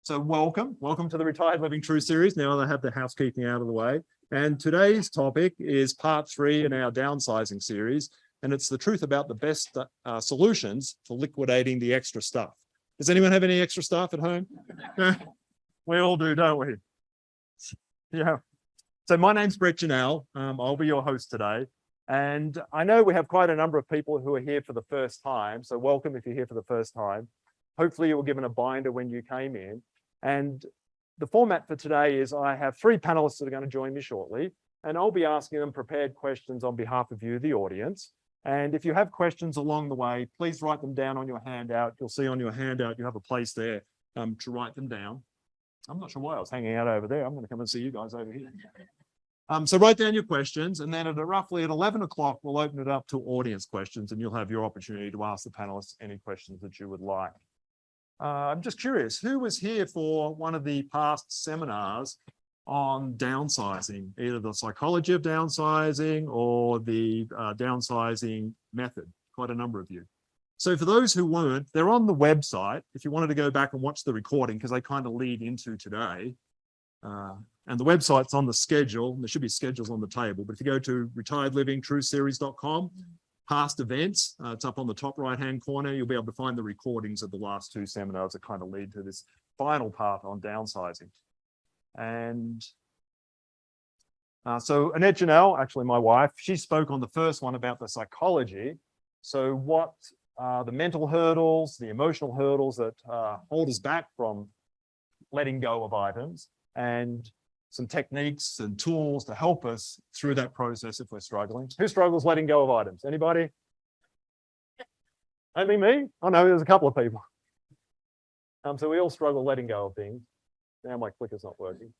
So welcome to the Retired Living True series. Now I have the housekeeping out of the way. And today's topic is part 3 in our downsizing series. And it's the truth about the best solutions for liquidating the extra stuff. Does anyone have any extra stuff at home? We all do, don't we? Yeah. So my name's Brett Janelle. I'll be your host today. And I know we have quite a number of people who are here for the first time. So welcome if you're here for the first time. Hopefully you were given a binder when you came in. And the format for today is I have 3 panelists that are going to join me shortly, and I'll be asking them prepared questions on behalf of you, the audience. And if you have questions along the way, please write them down on your handout. You'll see on your handout, you have a place there to write them down. I'm not sure why I was hanging out over there. I'm going to come and see you guys over here. So write down your questions, and then roughly at 11 o'clock, we'll open it up to audience questions, and you'll have your opportunity to ask the panelists any questions that you would like. I'm just curious, who was here for one of the past seminars on downsizing, either the psychology of downsizing or the downsizing method? Quite a number of you. So for those who weren't, they're on the website. If you wanted to go back and watch the recording, because they kind of lead into today. And the website's on the schedule. There should be schedules on the table. But if you go to retiredlivingtrueseries.com, past events, it's up on the top right-hand corner. You'll be able to find the recordings of the last 2 seminars that kind of lead to this final part on downsizing. And so Annette Janelle, actually my wife, she spoke on the first one about the psychology. So what are the mental hurdles, the emotional hurdles that hold us back from letting go of items, and some techniques and tools to help us through that process if we're struggling. Who struggles letting go of items? Anybody? Only me? Oh no, there's a couple of people. So we all struggle letting go of things. Now my clicker's not working.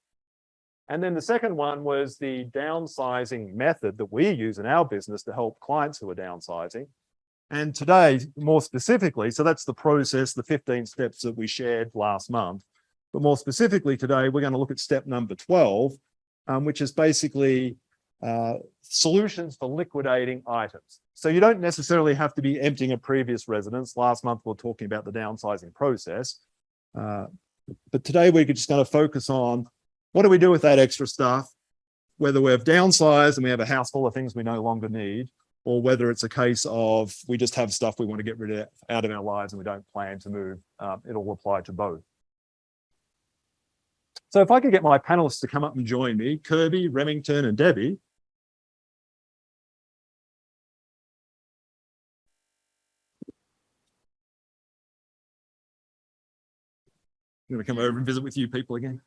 And then the second one was the downsizing method that we use in our business to help clients who are downsizing. And today, more specifically, so that's the process, the 15 steps that we shared last month. But more specifically today, we're going to look at step number 12, which is basically solutions for liquidating items. So you don't necessarily have to be emptying a previous residence. Last month, we were talking about the downsizing process. But today, we're just going to focus on what do we do with that extra stuff, whether we've downsized and we have a house full of things we no longer need, or whether it's a case of we just have stuff we want to get rid of out of our lives and we don't plan to move. It'll apply to both. So if I could get my panelists to come up and join me, Kirby, Remington, and Debbie. I'm going to come over and visit with you people again.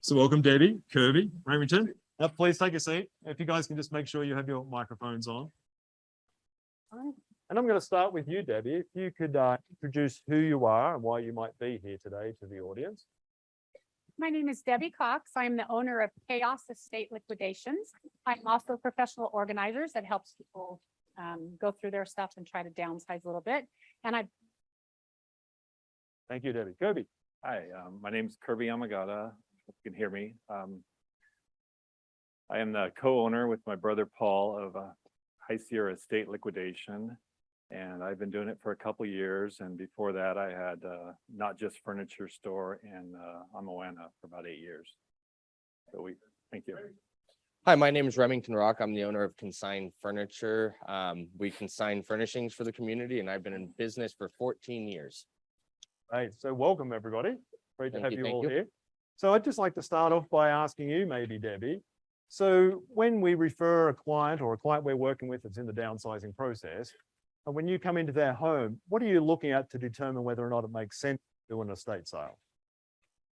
So welcome, Debbie, Kirby, Remington. Now, please take a seat. If you guys can just make sure you have your microphones on. All right. And I'm going to start with you, Debbie. If you could introduce who you are and why you might be here today to the audience. My name is Debbie Cox. I'm the owner of Chaos Estate Liquidations. I'm also a professional organizer that helps people go through their stuff and try to downsize a little bit. And Thank you, Debbie. Kirby. Hi, my name is Kirby Yamagata. If you can hear me. I am the co-owner with my brother Paul of High Sierra Estate Liquidation. And I've been doing it for a couple of years. And before that, I had Not Just Furniture store in Moana for about 8 years. So thank you. Hi, my name is Remington Rock. I'm the owner of Consign Furniture. We consign furnishings for the community, and I've been in business for 14 years. Hey, so welcome everybody. Great to have you all you. here. So I'd just like to start off by asking you, maybe Debbie. So when we refer a client or a client we're working with that's in the downsizing process, and when you come into their home, what are you looking at to determine whether or not it makes sense to do an estate sale?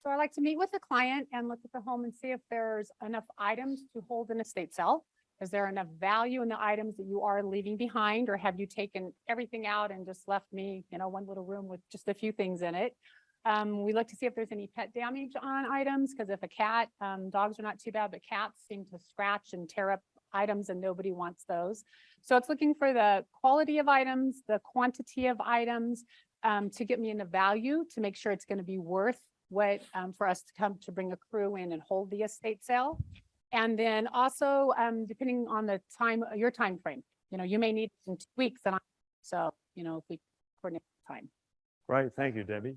so I like to meet with the client and look at the home and see if there's enough items to hold an estate sale. Is there enough value in the items that you are leaving behind, or have you taken everything out and just left me, one little room with just a few things in it? We look to see if there's any pet damage on items, because if a cat, dogs are not too bad, but cats seem to scratch and tear up items and nobody wants those. So it's looking for the quality of items, the quantity of items, to get me into value, to make sure it's going to be worth what for us to come to bring a crew in and hold the estate sale. And then also, depending on the time, your time frame. you may need some tweaks and so, if we coordinate time. Great, thank you, Debbie.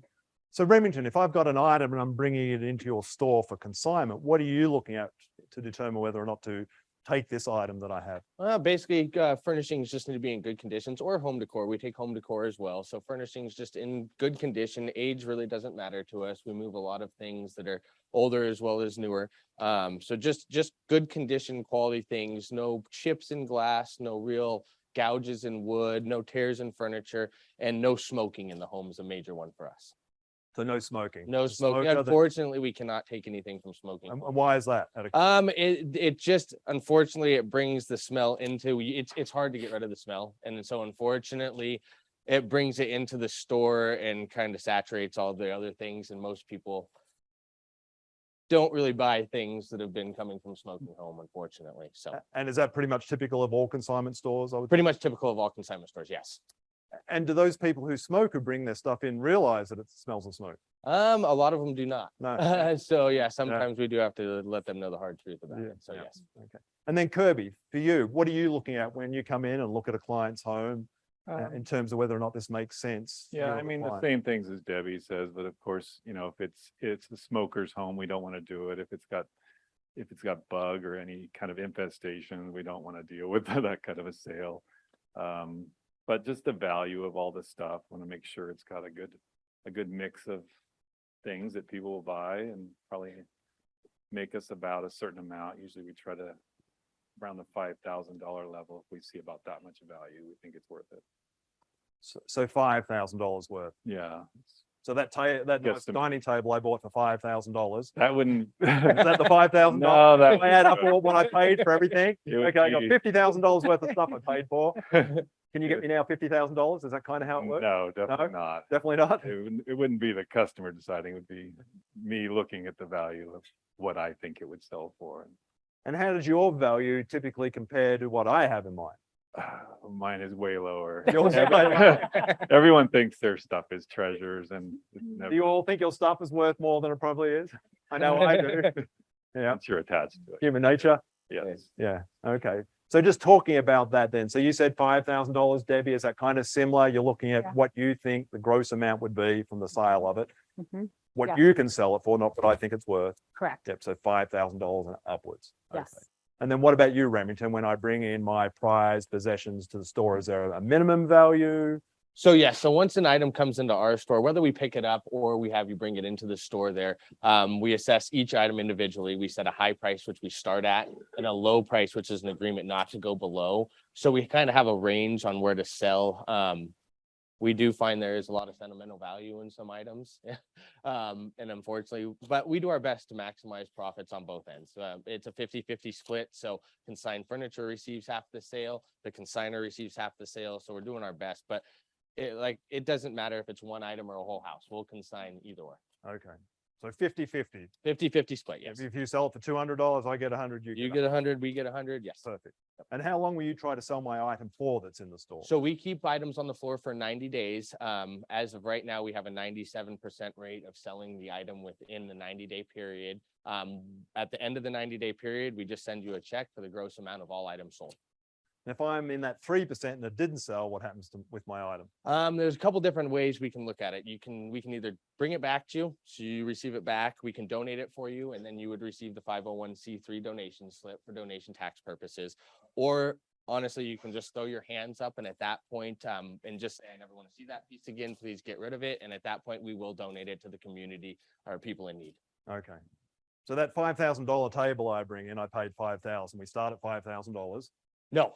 So Remington, if I've got an item and I'm bringing it into your store for consignment, what are you looking at to determine whether or not to take this item that I have? Well, basically, furnishings just need to be in good conditions, or home decor. We take home decor as well. So furnishings just in good condition. Age really doesn't matter to us. We move a lot of things that are older as well as newer. So just good condition, quality things. No chips in glass. No real gouges in wood. No tears in furniture, and no smoking in the home is a major one for us. So no smoking. No The smoking. smoker that- Unfortunately, we cannot take anything from smoking. And why is that? Out of- It just, unfortunately, it brings the smell into, it's hard to get rid of the smell. And so unfortunately, it brings it into the store and kind of saturates all the other things. And most people don't really buy things that have been coming from smoking home, unfortunately. So And is that pretty much typical of all consignment stores? I would. pretty much typical of all consignment stores, yes. And do those people who smoke who bring their stuff in realize that it smells of smoke? A lot of them do not. No. So yeah, sometimes we do have to let them know the hard truth about Yeah, it. So yeah. yes. Okay. And then Kirby, for you, what are you looking at when you come in and look at a client's home in terms of whether or not this makes sense? for Yeah, your I mean, the client? same things as Debbie says, but of course, if it's the smoker's home, we don't want to do it. If it's got bug or any kind of infestation, we don't want to deal with that kind of a sale. But just the value of all this stuff, want to make sure it's got a good mix of things that people will buy and probably make us about a certain amount. Usually we try to around the $5,000 level. If we see about that much value, we think it's worth it. So $5,000 worth. Yeah. So that Get nice some- dining table I bought for $5,000. That wouldn't. Is that the $5,000? No, that. I add up all what I paid for everything. It would Okay, I got be- $50,000 worth of stuff I paid for. Can you get me now $50,000? Is that kind of how it works? No, definitely not. Definitely not. It wouldn't be the customer deciding, it would be me looking at the value of what I think it would sell for. And how does your value typically compare to what I have in mind? Mine is way lower. Yours is Every- way lower. Everyone thinks their stuff is treasures and it's Do never, you all think your stuff is worth more than it probably is? I know I do. Yeah, once you're attached to it. human nature. Yes. Yeah, okay. So just talking about that then, so you said $5,000, Debbie, is that kind of similar? You're looking at Yeah. what you think the gross amount would be from the sale of it, Mhm. what Yeah. you can sell it for, not what I think it's worth. Correct. Yep, so $5,000 and upwards. Okay. Yes. And then what about you, Remington? When I bring in my prized possessions to the store, is there a minimum value? So yeah, so once an item comes into our store, whether we pick it up or we have you bring it into the store there, we assess each item individually. We set a high price, which we start at, and a low price, which is an agreement not to go below. So we kind of have a range on where to sell. We do find there is a lot of sentimental value in some items. And unfortunately, but we do our best to maximize profits on both ends. It's a 50-50 split. So consigned furniture receives half the sale, the consignor receives half the sale. So we're doing our best, but it doesn't matter if it's one item or a whole house. We'll consign either way. Okay, so 50-50. 50-50 split, yes. If you sell it for $200, I get 100, You get 100, we get 100, yes. Perfect. And how long will you try to sell my item for that's in the store? So we keep items on the floor for 90 days. As of right now, we have a 97% rate of selling the item within the 90-day period. At the end of the 90-day period, we just send you a check for the gross amount of all items sold. If I'm in that 3% and it didn't sell, what happens with my item? There's a couple different ways we can look at it. We can either bring it back to you, so you receive it back. We can donate it for you, and then you would receive the 501c3 donation slip for donation tax purposes. Or honestly, you can just throw your hands up, and at that point, and just say, I never want to see that piece again. Please get rid of it. And at that point, we will donate it to the community or people in need. Okay. So that $5,000 table I bring in, I paid $5,000. We start at $5,000. No.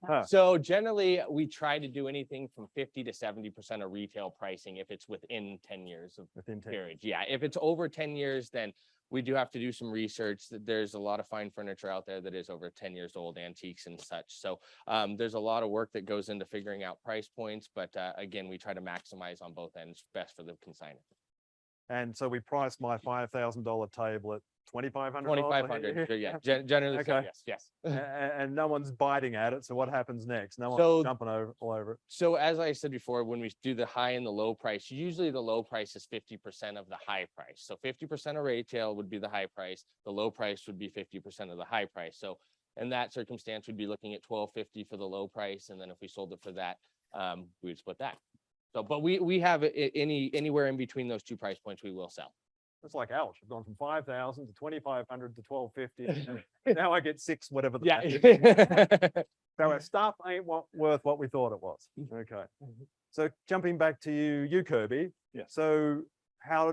Huh. So generally, we try to do anything from 50 to 70% of retail pricing if it's within 10 years of Within 10. period. Yeah, if it's over 10 years, then we do have to do some research. There's a lot of fine furniture out there that is over 10 years old, antiques and such. So there's a lot of work that goes into figuring out price points. But again, we try to maximize on both ends, best for the consignor. And so we priced my $5,000 table at $2,500. 2,500. Yeah, generally, so Okay. yes. And no one's biting at it. So what happens next? No So- one's jumping all over it. So as I said before, when we do the high and the low price, usually the low price is 50% of the high price. So 50% of retail would be the high price. The low price would be 50% of the high price. So In that circumstance, we'd be looking at $12.50 for the low price, and then if we sold it for that, we'd split that. So, but we have anywhere in between those two price points, we will sell. It's like, ouch, I've gone from 5,000 to 2,500 to 1250. Now I get six, whatever. The Yeah. math is. So our stuff ain't worth what we thought it was. Okay. So jumping back to you, Kirby. Yeah. So how do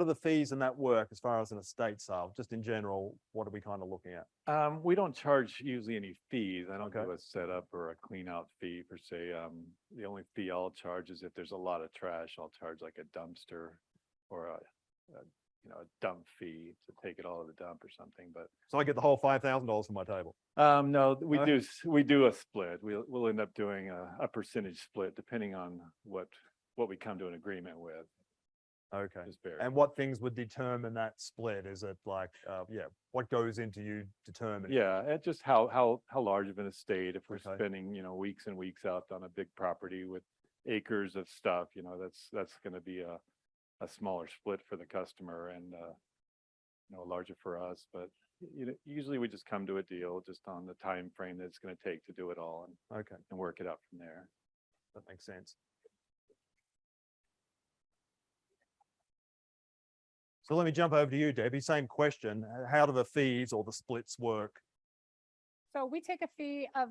the fees and that work as far as an estate sale? Just in general, what are we kind of looking at? We don't charge usually any fees. I don't Okay. do a setup or a clean out fee per se. The only fee I'll charge is if there's a lot of trash, I'll charge like a dumpster or a dump fee to take it all to the dump or something. But So I get the whole $5,000 from my table. no, we No? do a split. We'll end up doing a percentage split depending on what we come to an agreement with. Okay. Just vary. And what things would determine that split? Is it like, what goes into you determining? Yeah, and just how large of an estate, if we're Okay. spending, weeks and weeks out on a big property with acres of stuff, that's gonna be a smaller split for the customer and larger for us. But usually we just come to a deal just on the time frame that it's gonna take to do it all Okay, and work it out from there. that makes sense. So let me jump over to you, Debbie. Same question. How do the fees or the splits work? So we take a fee of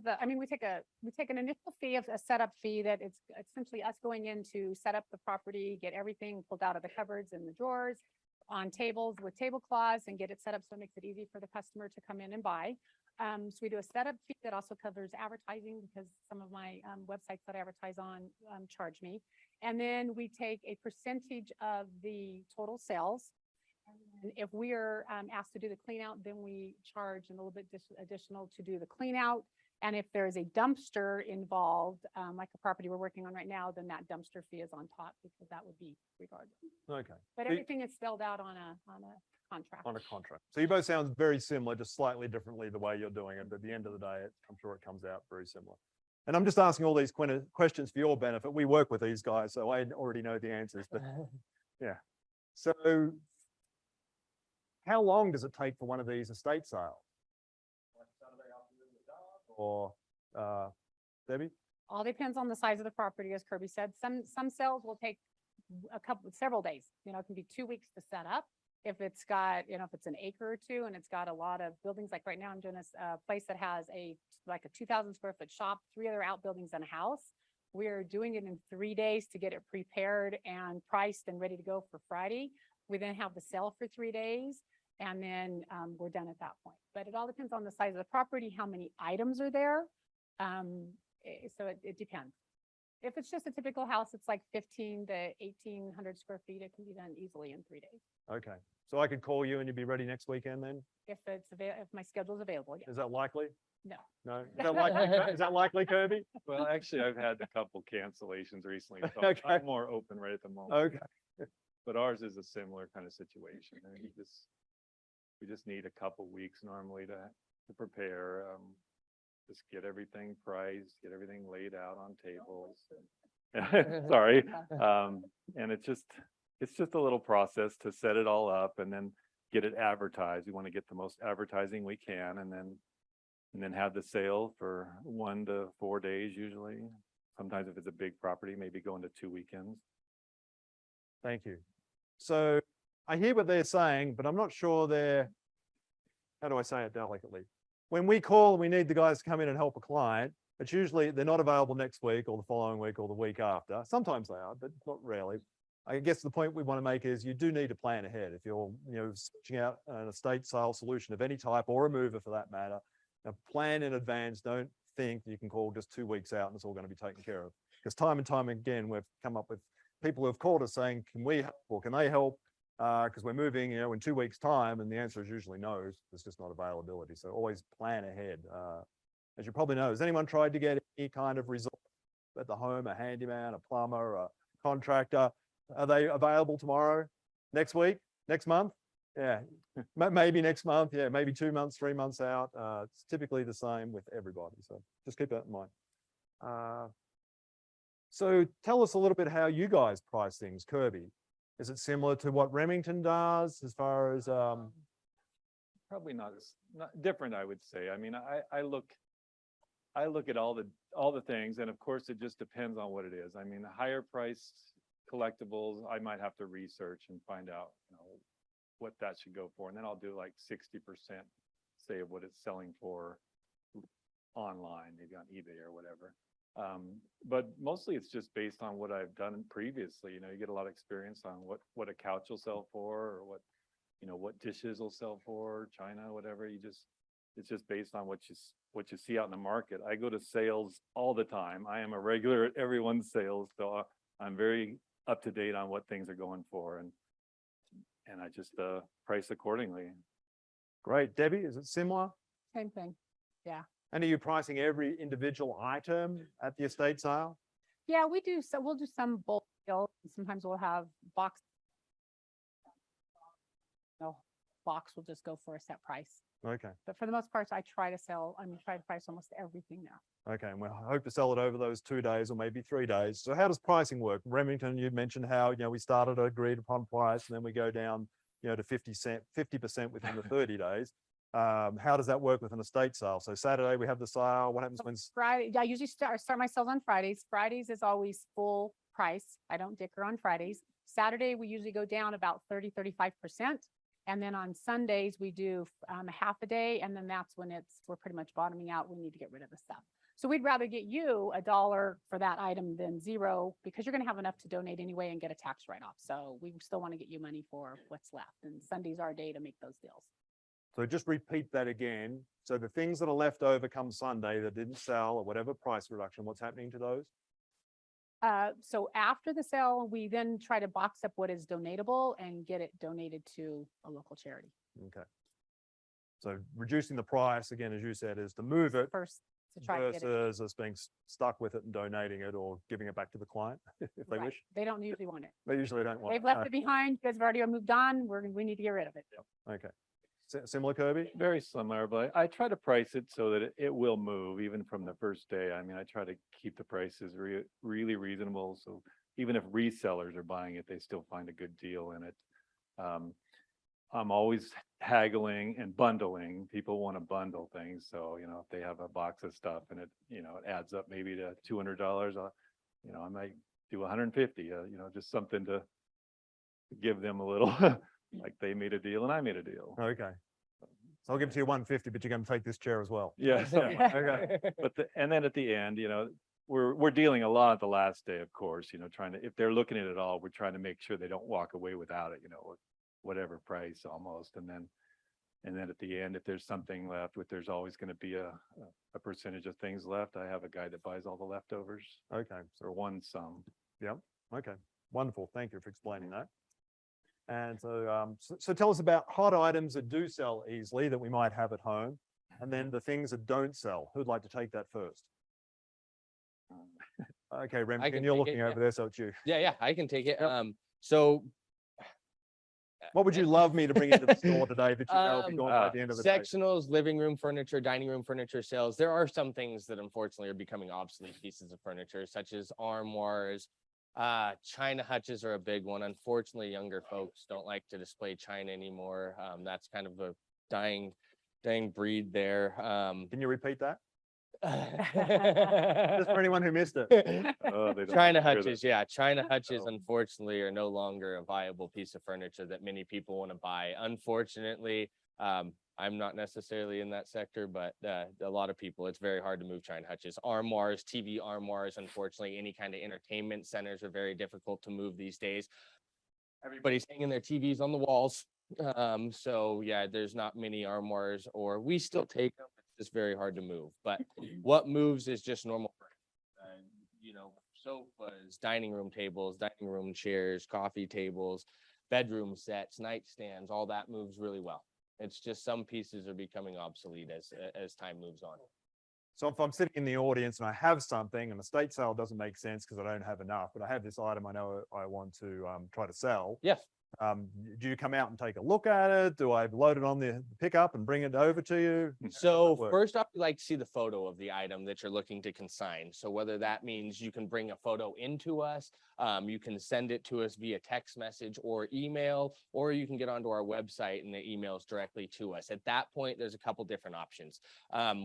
we take an initial fee of a setup fee that it's essentially us going in to set up the property, get everything pulled out of the cupboards and the drawers on tables with tablecloths and get it set up so it makes it easy for the customer to come in and buy. So we do a setup fee that also covers advertising because some of my websites that I advertise on charge me. And then we take a percentage of the total sales. And if we are asked to do the clean out, then we charge a little bit additional to do the clean out. And if there is a dumpster involved, like a property we're working on right now, then that dumpster fee is on top because that would be regardless. Okay, But So- everything is spelled out on a contract. on a contract. So you both sound very similar, just slightly differently the way you're doing it. But at the end of the day, I'm sure it comes out very similar. And I'm just asking all these questions for your benefit. We work with these guys, so I already know the answers, but yeah. So how long does it take for one of these estate sales? Or, Debbie? All depends on the size of the property, as Kirby said. Some sales will take several days. It can be 2 weeks to set up. If it's got, if it's an acre or two and it's got a lot of buildings, like right now I'm doing a place that has a 2,000 square foot shop, 3 other outbuildings and a house. We're doing it in 3 days to get it prepared and priced and ready to go for Friday. We then have the sale for 3 days and then we're done at that point. But it all depends on the size of the property, how many items are there. So it depends. If it's just a typical house, it's like 15 to 1,800 square feet. It can be done easily in 3 days. Okay, so I could call you and you'd be ready next weekend then? If my schedule is available, yeah. Is that likely? No. No? Is that likely, is that likely, Kirby? Well, actually, I've had a couple cancellations recently, so Okay. I'm more open right at the moment. Okay, But ours is a similar kind of situation. I mean, we just need a couple weeks normally to prepare, just get everything priced, get everything laid out on tables. Sorry. And it's just a little process to set it all up and then get it advertised. We want to get the most advertising we can and then have the sale for 1 to 4 days usually. Sometimes if it's a big property, maybe go into 2 weekends. thank you. So I hear what they're saying, but I'm not sure how do I say it delicately? When we call and we need the guys to come in and help a client, it's usually they're not available next week or the following week or the week after. Sometimes they are, but not rarely. I guess the point we want to make is you do need to plan ahead. If you're, searching out an estate sale solution of any type or a mover for that matter, now plan in advance. Don't think you can call just 2 weeks out and it's all going to be taken care of. Because time and time again, we've come up with people who have called us saying, can we help or can they help? Because we're moving, in 2 weeks time, and the answer is usually no, there's just not availability. So always plan ahead. As you probably know, has anyone tried to get any kind of result at the home, a handyman, a plumber, a contractor? Are they available tomorrow, next week, next month? Yeah, maybe next month. Yeah, maybe 2 months, 3 months out. It's typically the same with everybody. So just keep that in mind. So tell us a little bit how you guys price things, Kirby. Is it similar to what Remington does as far as probably not different, I would say. I mean, I look at all the things, and of course, it just depends on what it is. I mean, the higher priced collectibles, I might have to research and find out, what that should go for, and then I'll do like 60%, say, of what it's selling for online, maybe on eBay or whatever. But mostly it's just based on what I've done previously. You get a lot of experience on what a couch will sell for, or what dishes will sell for, china, whatever. It's just based on what you see out in the market. I go to sales all the time. I am a regular at everyone's sales, so I'm very up to date on what things are going for, and I just price accordingly. Great. Debbie, is it similar? Same thing. And are you pricing every individual item at the estate sale? Yeah, we do. So we'll do some bulk deals. Sometimes we'll have box. No, box will just go for a set price. Okay. But for the most part, I try to price almost everything now. Okay. And we hope to sell it over those 2 days or maybe 3 days. So how does pricing work? Remington, you mentioned how, we started at agreed upon price and then we go down, to 50% within the 30 days. How does that work with an estate sale? So Saturday we have the sale. What happens when? Friday, I usually start my sales on Fridays. Fridays is always full price. I don't dicker on Fridays. Saturday, we usually go down about 30-35%. And then on Sundays, we do half a day. And then that's when we're pretty much bottoming out. We need to get rid of the stuff. So we'd rather get you $1 for that item than $0, because you're going to have enough to donate anyway and get a tax write-off. So we still want to get you money for what's left. And Sunday's our day to make those deals. So just repeat that again. So the things that are left over come Sunday that didn't sell or whatever price reduction, what's happening to those? So after the sale, we then try to box up what is donatable and get it donated to a local charity. Okay. So reducing the price, again, as you said, is to move it First, to try to get it. versus us being stuck with it and donating it or giving it back to the client if they Right. wish. They don't usually want it. They usually don't want They've it. left it behind. You guys have already moved on. We need to get rid of it. Okay. Similar, Kirby? Very similar, but I try to price it so that it will move even from the first day. I mean, I try to keep the prices really reasonable. So even if resellers are buying it, they still find a good deal in it. I'm always haggling and bundling. People want to bundle things. So, if they have a box of stuff and it adds up maybe to $200, I might do 150, just something to give them a little like they made a deal and I made a deal. Okay. So I'll give it to you 150, but you're going to take this chair as well. Yeah. Okay. But and then at the end, we're dealing a lot at the last day, of course, trying to, if they're looking at it all, we're trying to make sure they don't walk away without it, whatever price almost. And then at the end, if there's something left, there's always going to be a percentage of things left. I have a guy that buys all the leftovers. Okay. Or one sum. Yep. Okay. Wonderful. Thank you for explaining that. And so tell us about hot items that do sell easily that we might have at home, and then the things that don't sell. Who'd like to take that first? Okay, Remington, you're looking over there, so it's you. Yeah, I can take it. Yep. So What would you love me to bring into the store today that you know will be gone by the end of the day? sectionals, living room furniture, dining room furniture sales. There are some things that unfortunately are becoming obsolete pieces of furniture, such as armoires. China hutches are a big one. Unfortunately, younger folks don't like to display china anymore. That's kind of a dying breed there. Can you repeat that? Just Just for anyone who missed it. Oh, they don't China hear hutches, yeah. China hutches, Oh. unfortunately, are no longer a viable piece of furniture that many people want to buy. Unfortunately, I'm not necessarily in that sector, but a lot of people, it's very hard to move China hutches. Armoires, TV armoires, unfortunately, any kind of entertainment centers are very difficult to move these days. Everybody's hanging their TVs on the walls. So yeah, there's not many armoires, or we still take them. It's just very hard to move. But what moves is just normal, sofas, dining room tables, dining room chairs, coffee tables, bedroom sets, nightstands, all that moves really well. It's just some pieces are becoming obsolete as time moves on. So if I'm sitting in the audience and I have something and the estate sale doesn't make sense because I don't have enough, but I have this item I know I want to try to sell. Yes. Do you come out and take a look at it? Do I load it on the pickup and bring it over to you? So work? first off, we like to see the photo of the item that you're looking to consign. So whether that means you can bring a photo into us, you can send it to us via text message or email, or you can get onto our website and the emails directly to us. At that point, there's a couple different options.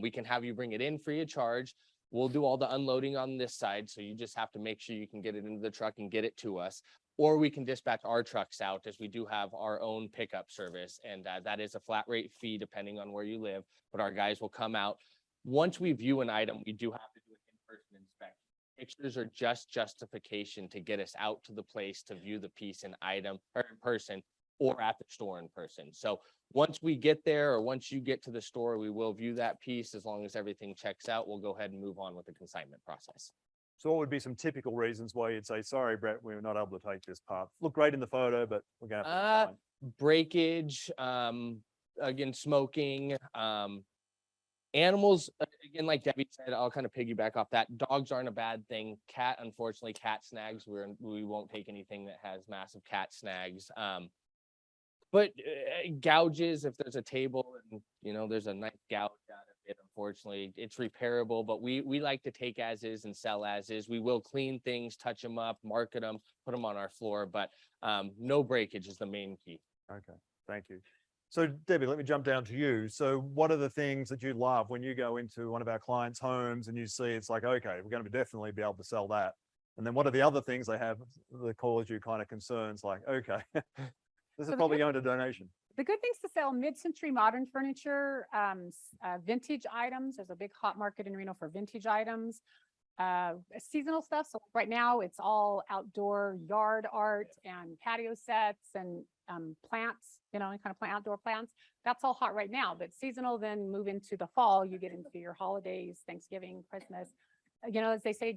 We can have you bring it in free of charge. We'll do all the unloading on this side. So you just have to make sure you can get it into the truck and get it to us. Or we can dispatch our trucks out, as we do have our own pickup service. And that is a flat rate fee depending on where you live, but our guys will come out. Once we view an item, we do have to do an in-person inspection. Pictures are just justification to get us out to the place to view the piece in item or in person or at the store in person. So once we get there, or once you get to the store, we will view that piece. As long as everything checks out, we'll go ahead and move on with the consignment process. So what would be some typical reasons why you'd say, sorry, Brett, we're not able to take this part? Look great in the photo, but we're going to have to Breakage, again, smoking, animals, again, like Debbie said, I'll kind of piggyback off that. Dogs aren't a bad thing. Unfortunately, cat snags, we won't take anything that has massive cat snags. But gouges, if there's a table and, there's a nice gouge out of it, unfortunately, it's repairable, but we like to take as is and sell as is. We will clean things, touch them up, market them, put them on our floor, but no breakage is the main key. Okay, thank you. So Debbie, let me jump down to you. So what are the things that you love when you go into one of our clients' homes and you see it's like, okay, we're going to definitely be able to sell that? And then what are the other things they have that cause you kind of concerns like, okay, this is probably going to donation? The good things to sell: mid-century modern furniture, vintage items. There's a big hot market in Reno for vintage items, seasonal stuff. So right now it's all outdoor yard art and patio sets and plants, kind of outdoor plants. That's all hot right now, but seasonal, then move into the fall, you get into your holidays, Thanksgiving, Christmas. As they say,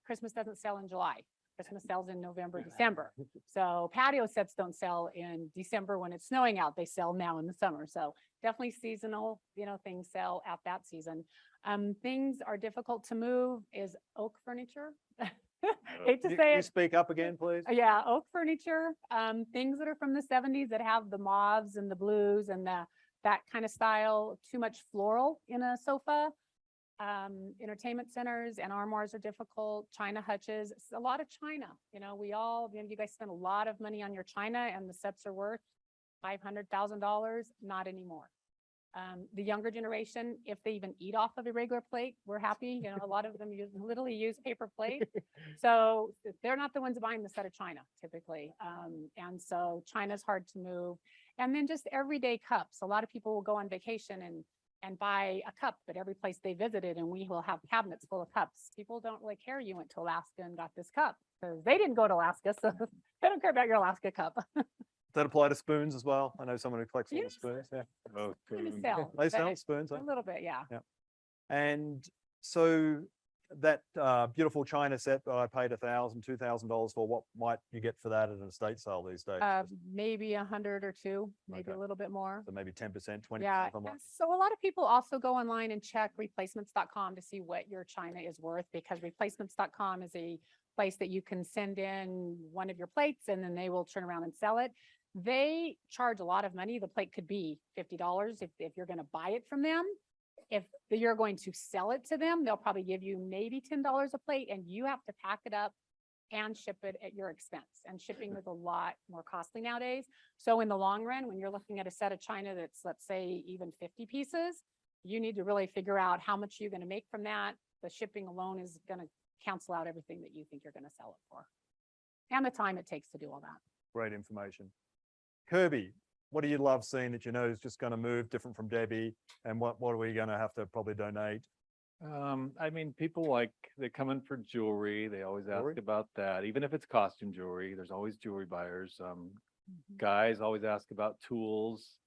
Christmas doesn't sell in July. Christmas sells in November, December. So patio sets don't sell in December when it's snowing out. They sell now in the summer. So definitely seasonal, things sell at that season. Things are difficult to move is oak furniture. Hate to say Can you it. speak up again, please? Yeah, oak furniture, things that are from the 70s that have the mauves and the blues and that kind of style. Too much floral in a sofa. Entertainment centers and armoires are difficult. China hutches, a lot of china. You guys spend a lot of money on your china, and the sets are worth $500,000. Not anymore. The younger generation, if they even eat off of a regular plate, we're happy. A lot of them literally use paper plate. So they're not the ones buying the set of china typically. And so China's hard to move. And then just everyday cups. A lot of people will go on vacation and buy a cup at every place they visited, and we will have cabinets full of cups. People don't really care you went to Alaska and got this cup because they didn't go to Alaska, so they don't care about your Alaska cup. Does that apply to spoons as well? I know someone who collects all the Yes. spoons. Yeah, Oh, They spoon. sell, they but sell spoons. a little bit, yeah. And so that beautiful china set that I paid $1,000, $2,000 for, what might you get for that at an estate sale these days? Maybe 100 or two, maybe Okay. a little bit more. So maybe 10%, 20%. Yeah, something like- and so a lot of people also go online and check replacements.com to see what your china is worth, because replacements.com is a place that you can send in one of your plates and then they will turn around and sell it. They charge a lot of money. The plate could be $50 if you're going to buy it from them. If you're going to sell it to them, they'll probably give you maybe $10 a plate, and you have to pack it up and ship it at your expense. And shipping is a lot more costly nowadays. So in the long run, when you're looking at a set of china that's, let's say, even 50 pieces, you need to really figure out how much you're going to make from that. The shipping alone is going to cancel out everything that you think you're going to sell it for, and the time it takes to do all that. Great information. Kirby, what do you love seeing that is just going to move different from Debbie? And what are we going to have to probably donate? People they come in for jewelry. They always Jewelry? ask about that. Even if it's costume jewelry, there's always jewelry buyers. Guys always ask about tools,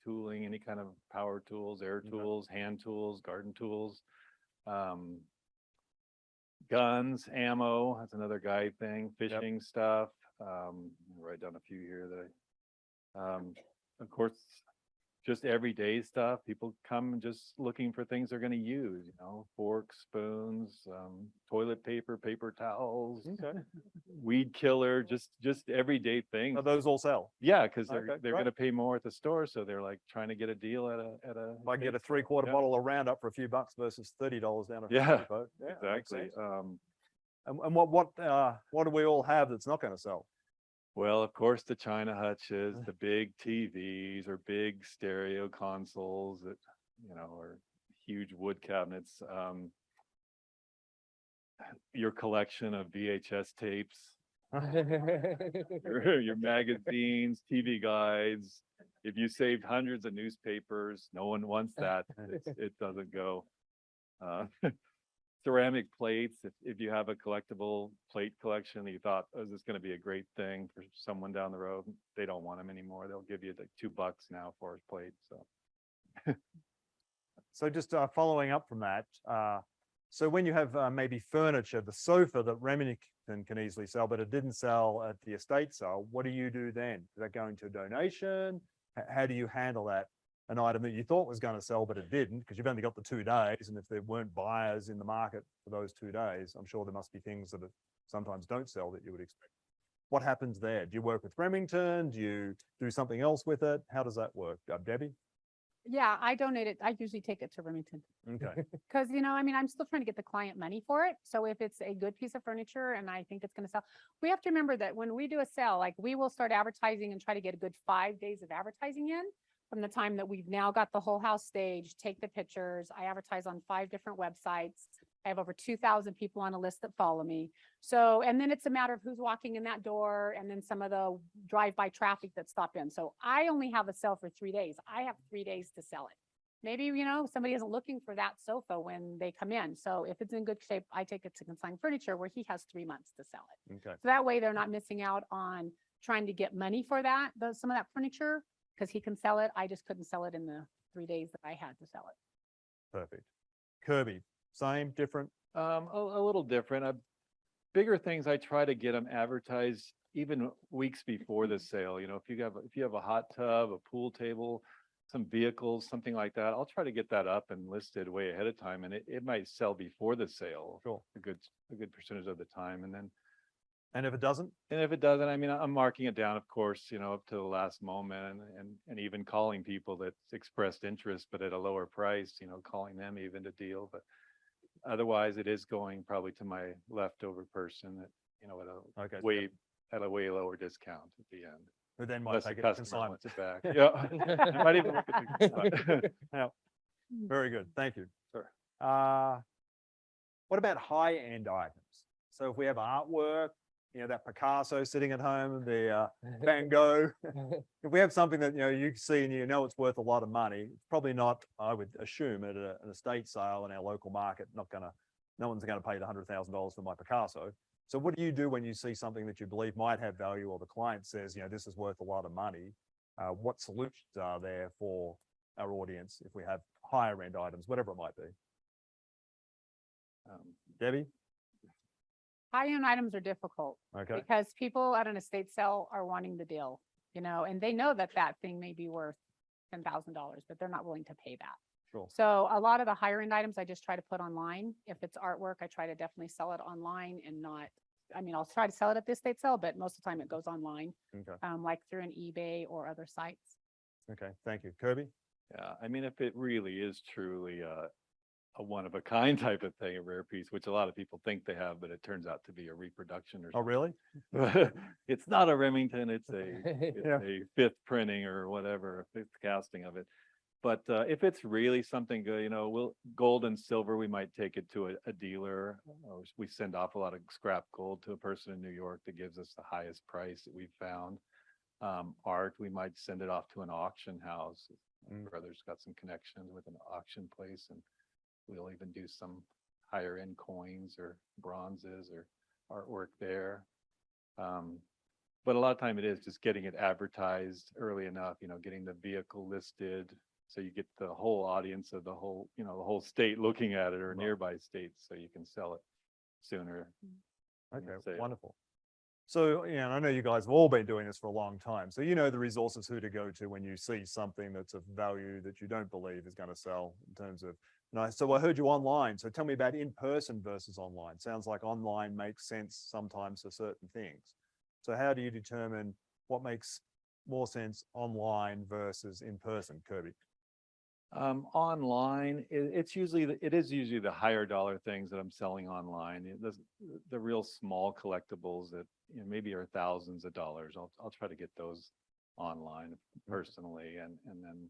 tooling, any kind of power tools, air tools, hand tools, garden tools, guns, ammo. That's another guy thing. Fishing stuff. I'll write down a few here that of course, just everyday stuff. People come just looking for things they're going to use, forks, spoons, toilet paper, paper towels, Okay. weed killer, just everyday things. So those all sell. Yeah, because Okay, they're great. going to pay more at the store, so they're like trying to get a deal at a. If I can get a 3/4 Yeah. bottle of Roundup for a few bucks versus $30 down at Home Yeah, Depot. Yeah, that makes Exactly. sense. And what do we all have that's not going to sell? Well, of course, the China hutches, the big TVs or big stereo consoles that, or huge wood cabinets. Your collection of VHS tapes, your magazines, TV guides. If you saved hundreds of newspapers, no one wants that. It doesn't go. Ceramic plates, if you have a collectible plate collection, you thought, oh, is this going to be a great thing for someone down the road? They don't want them anymore. They'll give you like $2 now for a plate. So So just following up from that, so when you have maybe furniture, the sofa that Remington can easily sell, but it didn't sell at the estate sale, what do you do then? Is that going to a donation? How do you handle that? An item that you thought was going to sell, but it didn't, because you've only got the 2 days. And if there weren't buyers in the market for those 2 days, I'm sure there must be things that sometimes don't sell that you would expect. What happens there? Do you work with Remington? Do you do something else with it? How does that work? Debbie? Yeah, I donate it. I usually take it to Remington. Okay. Because, I'm still trying to get the client money for it. So if it's a good piece of furniture and I think it's going to sell, we have to remember that when we do a sale, like we will start advertising and try to get a good 5 days of advertising in from the time that we've now got the whole house staged, take the pictures. I advertise on 5 different websites. I have over 2,000 people on a list that follow me. So, and then it's a matter of who's walking in that door and then some of the drive-by traffic that stop in. So I only have a sale for 3 days. I have 3 days to sell it. Maybe, somebody isn't looking for that sofa when they come in. So if it's in good shape, I take it to Consign Furniture where he has 3 months to sell it. Okay. So that way they're not missing out on trying to get money for that, some of that furniture, because he can sell it. I just couldn't sell it in the 3 days that I had to sell it. Perfect. Kirby, same, different? a little different. Bigger things, I try to get them advertised even weeks before the sale. If you have a hot tub, a pool table, some vehicles, something like that, I'll try to get that up and listed way ahead of time, and it might sell before the sale. Sure. A good percentage of the time, And if it doesn't? and if it doesn't, I'm marking it down, of course, up to the last moment, and even calling people that's expressed interest, but at a lower price, calling them even to deal. But otherwise, it is going probably to my leftover person that, Okay. at a way lower discount at the end. Who then might Unless the take it to customer consignment. wants it back. Yeah. I might even look at the. Yeah. Very good. Thank you. Sure. What about high-end items? So if we have artwork, that Picasso sitting at home, the Van Gogh, if we have something that, you see and it's worth a lot of money, it's probably not, I would assume, at an estate sale in our local market, no one's going to pay the $100,000 for my Picasso. So what do you do when you see something that you believe might have value, or the client says, this is worth a lot of money? What solutions are there for our audience if we have higher end items, whatever it might be? Debbie? High-end items are difficult Okay. because people at an estate sale are wanting the deal, and they know that thing may be worth $10,000, but they're not willing to pay that. Sure. So a lot of the higher end items I just try to put online. If it's artwork, I try to definitely sell it online and not, I'll try to sell it at the estate sale, but most of the time it goes online, Okay. like through an eBay or other sites. Okay. Thank you. Kirby? Yeah, if it really is truly a one of a kind type of thing, a rare piece, which a lot of people think they have, but it turns out to be a reproduction or Oh, really? something. It's not a Remington, it's Yeah. a 5th printing or whatever, a 5th casting of it. But if it's really something good, gold and silver, we might take it to a dealer. We send off a lot of scrap gold to a person in New York that gives us the highest price that we've found. Art, we might send it off to an auction house. My brother's got some connections with an auction place, and we'll even do some higher end coins or bronzes or artwork there. But a lot of time it is just getting it advertised early enough, getting the vehicle listed. So you get the whole audience of the whole state looking at it, or nearby states, so you can sell it sooner. Okay. Sale. Wonderful. So, yeah, and I know you guys have all been doing this for a long time. So you know the resources who to go to when you see something that's of value that you don't believe is going to sell in terms of, so I heard you online. So tell me about in-person versus online. Sounds like online makes sense sometimes for certain things. So how do you determine what makes more sense online versus in person, Kirby? Online, it is usually the higher dollar things that I'm selling online. The real small collectibles that maybe are thousands of dollars. I'll try to get those online personally, and then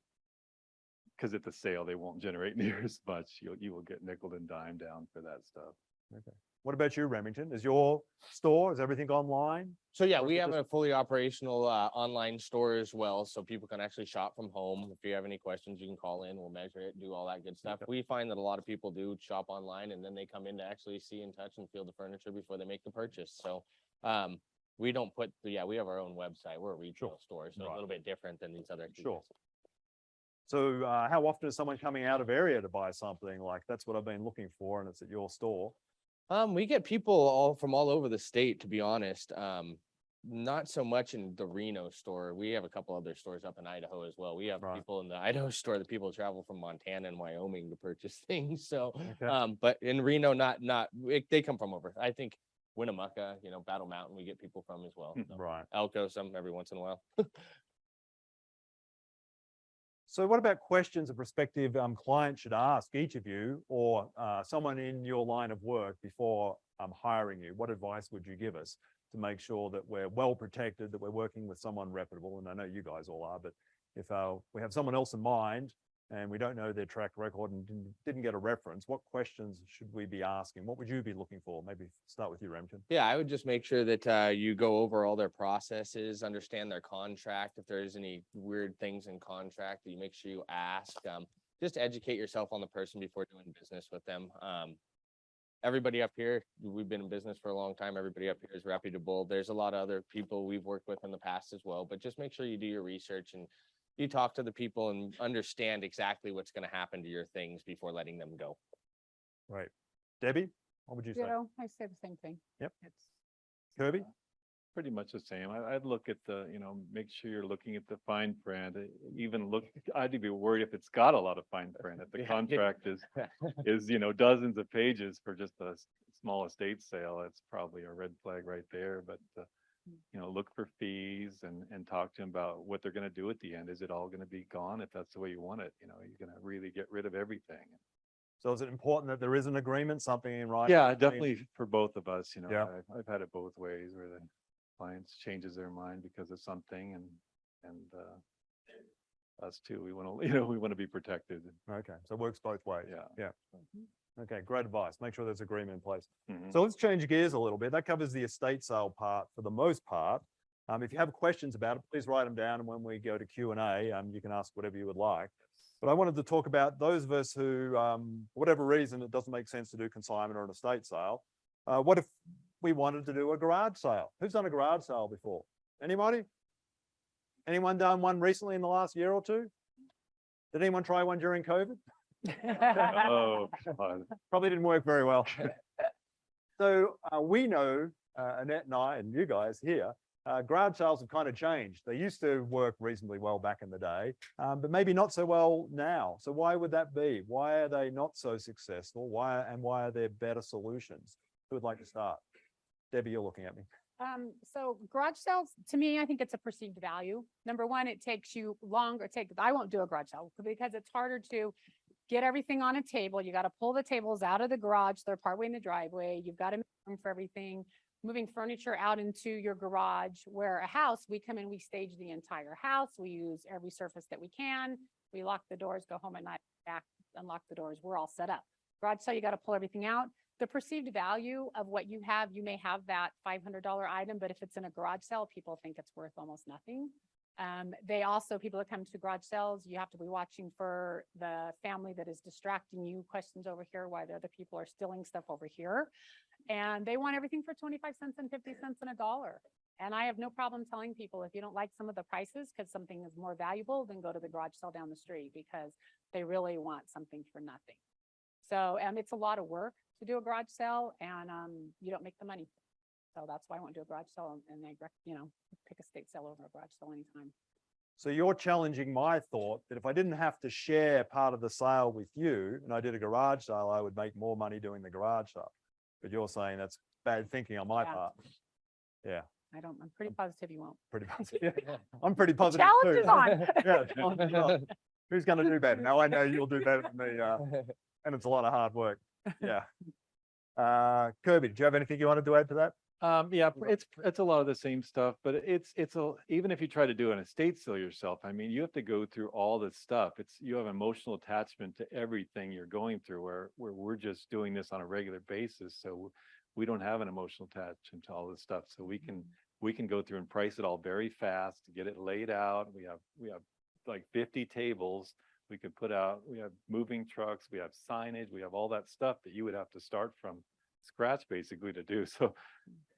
because at the sale they won't generate near as much. You will get nickel and dime down for that stuff. Okay. What about you, Remington? Is your store, is everything online? So yeah, Or is we it have just- a fully operational online store as well, so people can actually shop from home. If you have any questions, you can call in, we'll measure it, do all that good stuff. We find that a lot of people do shop online and then they come in to actually see and touch and feel the furniture before they make the purchase. So we don't put, we have our own website. We're a retail store, so Right. a little bit different than these other. Sure. So how often is someone coming out of area to buy something? Like, that's what I've been looking for, and it's at your store. We get people all from all over the state, to be honest. Not so much in the Reno store. We have a couple other stores up in Idaho as well. We have Right. people in the Idaho store that people travel from Montana and Wyoming to purchase things. So, Okay. but in Reno, they come from over. I think Winnemucca, Battle Mountain, we get people from as well. So, Right. Elko, some every once in a while. So what about questions a prospective client should ask each of you, or someone in your line of work before hiring you? What advice would you give us to make sure that we're well protected, that we're working with someone reputable? And I know you guys all are, but if we have someone else in mind and we don't know their track record and didn't get a reference, what questions should we be asking? What would you be looking for? Maybe start with you, Remington. Yeah, I would just make sure that you go over all their processes, understand their contract. If there's any weird things in contract, that you make sure you ask. Just educate yourself on the person before doing business with them. Everybody up here, we've been in business for a long time. Everybody up here is reputable. There's a lot of other people we've worked with in the past as well, but just make sure you do your research and you talk to the people and understand exactly what's going to happen to your things before letting them go. Right. Debbie, what would you say? I say the same thing. Yep. It's Kirby? Pretty much the same. I'd look at make sure you're looking at the fine print. I'd be worried if it's got a lot of fine print. If the contract is dozens of pages for just a small estate sale, that's probably a red flag right there. But look for fees and talk to them about what they're going to do at the end. Is it all going to be gone? If that's the way you want it, you're going to really get rid of everything. So is it important that there is an agreement, something in writing? Yeah, definitely for both of us. Yeah. I've had it both ways where the clients changes their mind because of something, and us too. We want to be protected. Okay, so it works both ways. Yeah. Okay, great advice. Make sure there's agreement in place. Mhm. So let's change gears a little bit. That covers the estate sale part for the most part. If you have questions about it, please write them down. And when we go to Q&A, you can ask whatever you would like. But I wanted to talk about those of us who, for whatever reason, it doesn't make sense to do consignment or an estate sale. What if we wanted to do a garage sale? Who's done a garage sale before? Anybody? Anyone done one recently in the last year or two? Did anyone try one during COVID? Oh, God. Probably didn't work very well. So we know, Annette and I and you guys here, garage sales have kind of changed. They used to work reasonably well back in the day, but maybe not so well now. So why would that be? Why are they not so successful? Why are there better solutions? Who would like to start? Debbie, you're looking at me. So garage sales, to me, I think it's a perceived value. Number one, it takes you longer. I won't do a garage sale because it's harder to get everything on a table. You got to pull the tables out of the garage. They're partway in the driveway. You've got to make room for everything. Moving furniture out into your garage, where a house, we come in, we stage the entire house. We use every surface that we can. We lock the doors, go home at night, back, unlock the doors. We're all set up. Garage sale, you got to pull everything out. The perceived value of what you have, you may have that $500 item, but if it's in a garage sale, people think it's worth almost nothing. People that come to garage sales, you have to be watching for the family that is distracting you, questions over here, why the other people are stealing stuff over here. And they want everything for 25 cents and 50 cents and $1. And I have no problem telling people, if you don't like some of the prices because something is more valuable, then go to the garage sale down the street, because they really want something for nothing. So, it's a lot of work to do a garage sale, and you don't make the money. So that's why I won't do a garage sale and pick a state sale over a garage sale anytime. So you're challenging my thought that if I didn't have to share part of the sale with you and I did a garage sale, I would make more money doing the garage sale. But you're saying that's bad thinking on my Yeah. part. Yeah, I'm pretty positive you won't. pretty positive. I'm pretty positive Challenge too. is on. Yeah, challenge is on. Who's going to do better? No, I know you'll do better than me. And it's a lot of hard work. Yeah. Kirby, do you have anything you wanted to add to that? Yeah, it's a lot of the same stuff, but even if you try to do an estate sale yourself, I mean, you have to go through all this stuff. You have emotional attachment to everything you're going through, where we're just doing this on a regular basis. So we don't have an emotional attachment to all this stuff. So we can go through and price it all very fast, get it laid out. We have like 50 tables we could put out. We have moving trucks, we have signage, we have all that stuff that you would have to start from scratch basically to do. So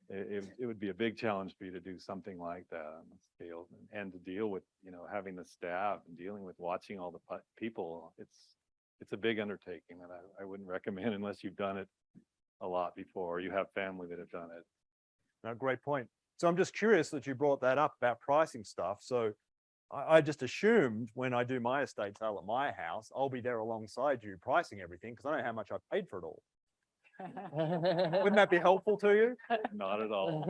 it would be a big challenge for you to do something like that on the scale and to deal with, having the staff and dealing with watching all the people. It's a big undertaking that I wouldn't recommend unless you've done it a lot before, or you have family that have done it. No, great point. So I'm just curious that you brought that up about pricing stuff. So I just assumed when I do my estate sale at my house, I'll be there alongside you pricing everything because I know how much I paid for it all. Wouldn't that be helpful to you? Not at all.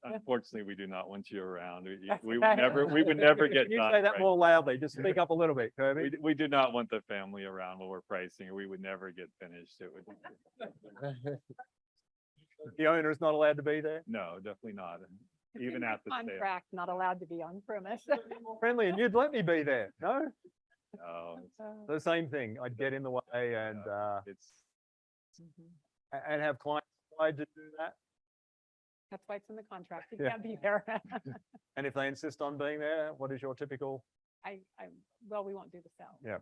Unfortunately, we do not want you around. We would never get Can you done. say that right. more loudly? Just speak up a little bit, Kirby. We do not want the family around while we're pricing, or we would never get finished. It would, The owner is not allowed to be there. no, definitely not. It's Even in my at the sale. contract, not allowed to be on premise. Friendly, and you'd let me be there. No, No, the same thing. I'd get in the way and it's and have clients decide to do that. That's why it's in the contract. You Yeah. can't be there. And if they insist on being there, what is your typical? Well, we won't do the sale. Yeah.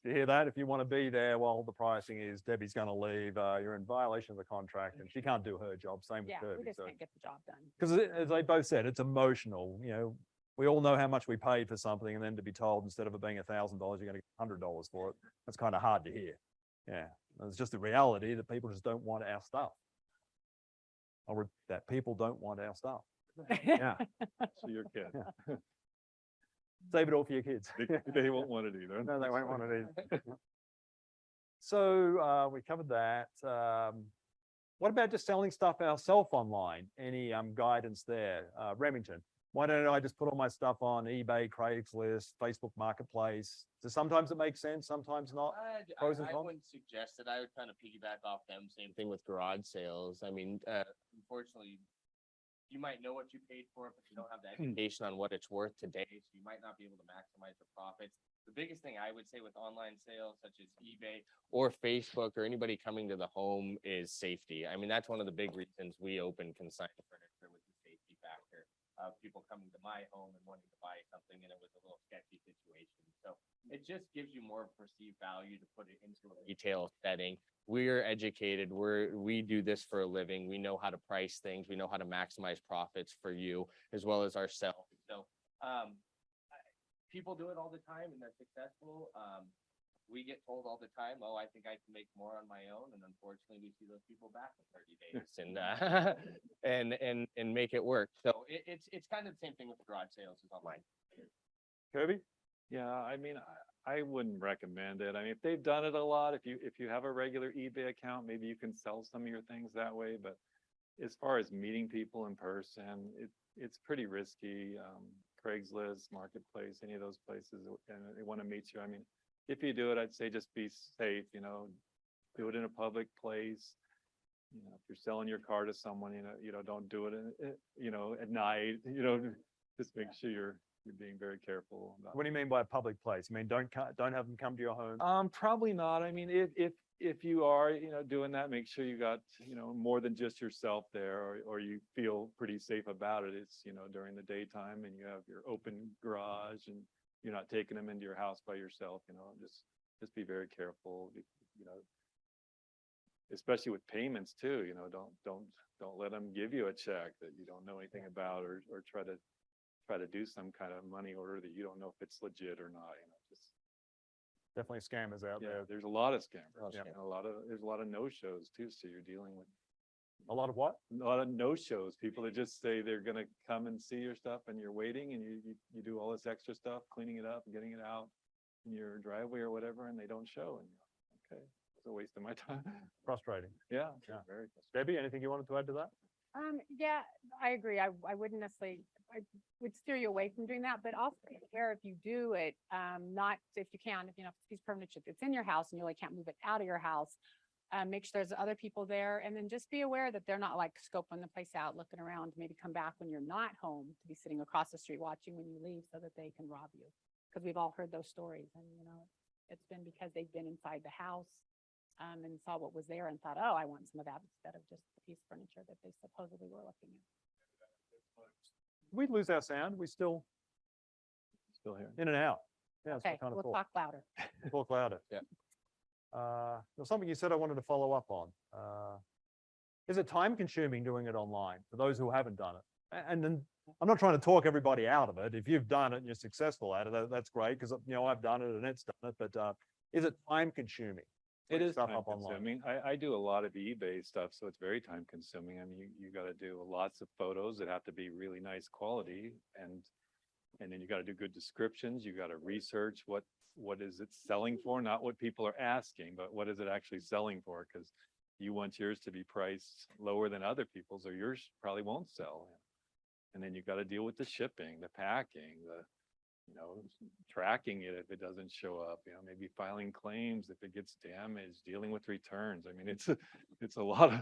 You hear that? If you want to be there while the pricing is Debbie's going to leave, you're in violation of the contract and she can't do her job. Same with Yeah, we Kirby. just So, can't get the job done. because as they both said, it's emotional. We all know how much we paid for something, and then to be told instead of it being $1,000, you're going to get $100 for it. That's kind of hard to hear. Yeah, it's just the reality that people just don't want our stuff. Or that people don't want our stuff. Yeah, so your kid. Yeah. Save it all for your kids. They won't want it either. No, they won't want it either. So we covered that. What about just selling stuff ourselves online? Any guidance there? Remington, why don't I just put all my stuff on eBay, Craigslist, Facebook Marketplace? So sometimes it makes sense, sometimes not. Pros and I cons? wouldn't suggest it. I would kind of piggyback off them. Same thing with garage sales. I mean, unfortunately, you might know what you paid for it, but you don't have the education on what it's worth today. So you might not be able to maximize the profits. The biggest thing I would say with online sales such as eBay or Facebook or anybody coming to the home is safety. I mean, that's one of the big reasons we open consigned furniture with the safety factor of people coming to my home and wanting to buy something and it was a little sketchy situation. So it just gives you more perceived value to put it into a retail setting. We're educated. We do this for a living. We know how to price things. We know how to maximize profits for you as well as ourselves. So people do it all the time and they're successful. We get told all the time, oh, I think I can make more on my own. And unfortunately, we see those people back in 30 days and make it work. So it's kind of the same thing with the garage sales as online. Kirby? Yeah, I mean, I wouldn't recommend it. I mean, if they've done it a lot, if you have a regular eBay account, maybe you can sell some of your things that way. But as far as meeting people in person, it's pretty risky. Craigslist, Marketplace, any of those places, and they want to meet you. I mean, if you do it, I'd say just be safe, do it in a public place. If you're selling your car to someone, don't do it at night, just make sure you're being very careful about. What do you mean by a public place? I mean, don't have them come to your home? Probably not. I mean, if you are, doing that, make sure you got, more than just yourself there, or you feel pretty safe about it. It's, during the daytime and you have your open garage and you're not taking them into your house by yourself, just be very careful, especially with payments too, don't let them give you a check that you don't know anything about or try to do some kind of money order that you don't know if it's legit or not, just. Definitely scammers out there. There's a lot of scammers. Yeah. And there's a lot of no-shows too. So you're dealing with, A lot of what? A lot of no-shows, people that just say they're gonna come and see your stuff and you're waiting and you do all this extra stuff, cleaning it up, getting it out in your driveway or whatever, and they don't show, and you're like, okay, it's a waste of my time. Frustrating. Yeah, Yeah. very frustrating. Debbie, anything you wanted to add to that? Yeah, I agree. I wouldn't necessarily, I would steer you away from doing that, but also be aware if you do it, not if you can, if you know, if it's a piece of furniture that's in your house and you like can't move it out of your house. Make sure there's other people there, and then just be aware that they're not like scoping the place out, looking around, maybe come back when you're not home to be sitting across the street watching when you leave so that they can rob you. Because we've all heard those stories, and you know, it's been because they've been inside the house and saw what was there and thought, oh, I want some of that instead of just the piece of furniture that they supposedly were looking at. We lose our sound. We still Still here. in and out. Yeah, it's Okay, kind of we'll talk louder. talk louder. Yeah. There's something you said I wanted to follow up on. Is it time consuming doing it online for those who haven't done it? And then I'm not trying to talk everybody out of it. If you've done it and you're successful at it, that's great because you know I've done it and it's done it. But is it time consuming? It is stuff time up online. consuming. I do a lot of eBay stuff, so it's very time consuming. I mean, you got to do lots of photos that have to be really nice quality, and then you got to do good descriptions. You got to research what is it selling for, not what people are asking, but what is it actually selling for? Because you want yours to be priced lower than other people's, or yours probably won't sell. And then you got to deal with the shipping, the packing, tracking it if it doesn't show up, maybe filing claims if it gets damaged, dealing with returns. I mean, it's a lot of,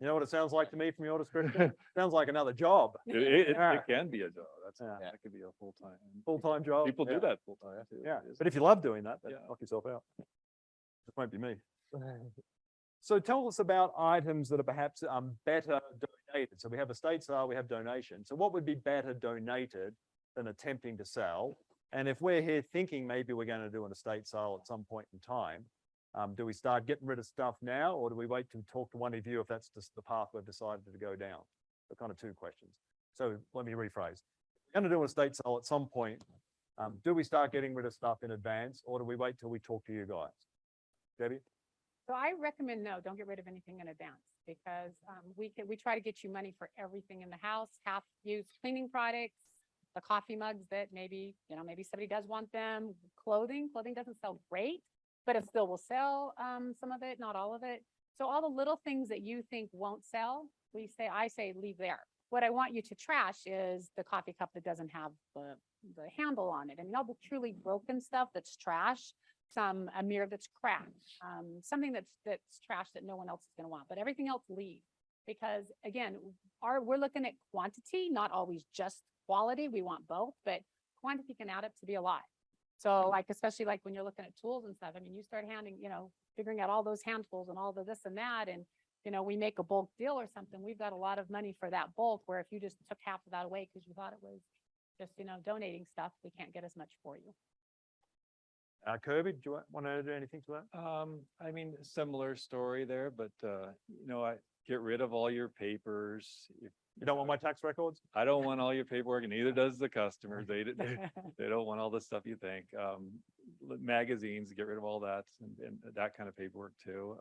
You know what it sounds like to me from your description? Sounds like another job, it Yeah. can be a job. Yeah. That could be a full-time. full-time job. People Yeah. do that full-time too. Yeah, It is. but if you love doing that, then Yeah. knock yourself out. It won't be me. So tell us about items that are perhaps better donated. So we have estate sale, we have donation. So what would be better donated than attempting to sell? And if we're here thinking maybe we're going to do an estate sale at some point in time, do we start getting rid of stuff now, or do we wait to talk to one of you if that's just the path we've decided to go down? So kind of two questions. So let me rephrase. We're going to do an estate sale at some point. Do we start getting rid of stuff in advance, or do we wait till we talk to you guys? Debbie? So I recommend no, don't get rid of anything in advance because we try to get you money for everything in the house, half used cleaning products, the coffee mugs that maybe somebody does want them, clothing doesn't sell great, but it still will sell some of it, not all of it. So all the little things that you think won't sell, I say leave there. What I want you to trash is the coffee cup that doesn't have the handle on it. I mean, all the truly broken stuff that's trash, a mirror that's cracked, something that's trash that no one else is going to want, but everything else leave. Because again, we're looking at quantity, not always just quality. We want both, but quantity can add up to be a lot. So like, especially like when you're looking at tools and stuff, I mean, you start figuring out all those hand tools and all the this and that. And, we make a bulk deal or something. We've got a lot of money for that bulk, where if you just took half of that away because you thought it was just, donating stuff, we can't get as much for you. Kirby, do you want to add anything to that? I mean, similar story there, but I get rid of all your papers. You don't want my tax records? I don't want all your paperwork, and neither does the customer. They don't want all the stuff you think. Magazines, get rid of all that and that kind of paperwork too.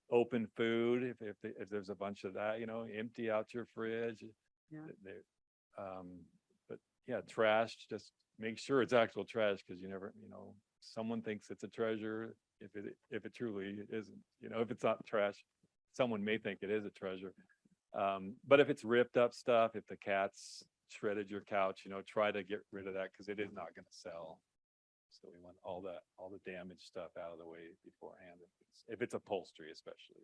Open food, if there's a bunch of that, empty out your fridge. Yeah. But yeah, trash, just make sure it's actual trash, because you never, someone thinks it's a treasure if it truly isn't. If it's not trash, someone may think it is a treasure. But if it's ripped up stuff, if the cat's shredded your couch, try to get rid of that, because it is not going to sell. So we want all the damaged stuff out of the way beforehand, if it's upholstery especially.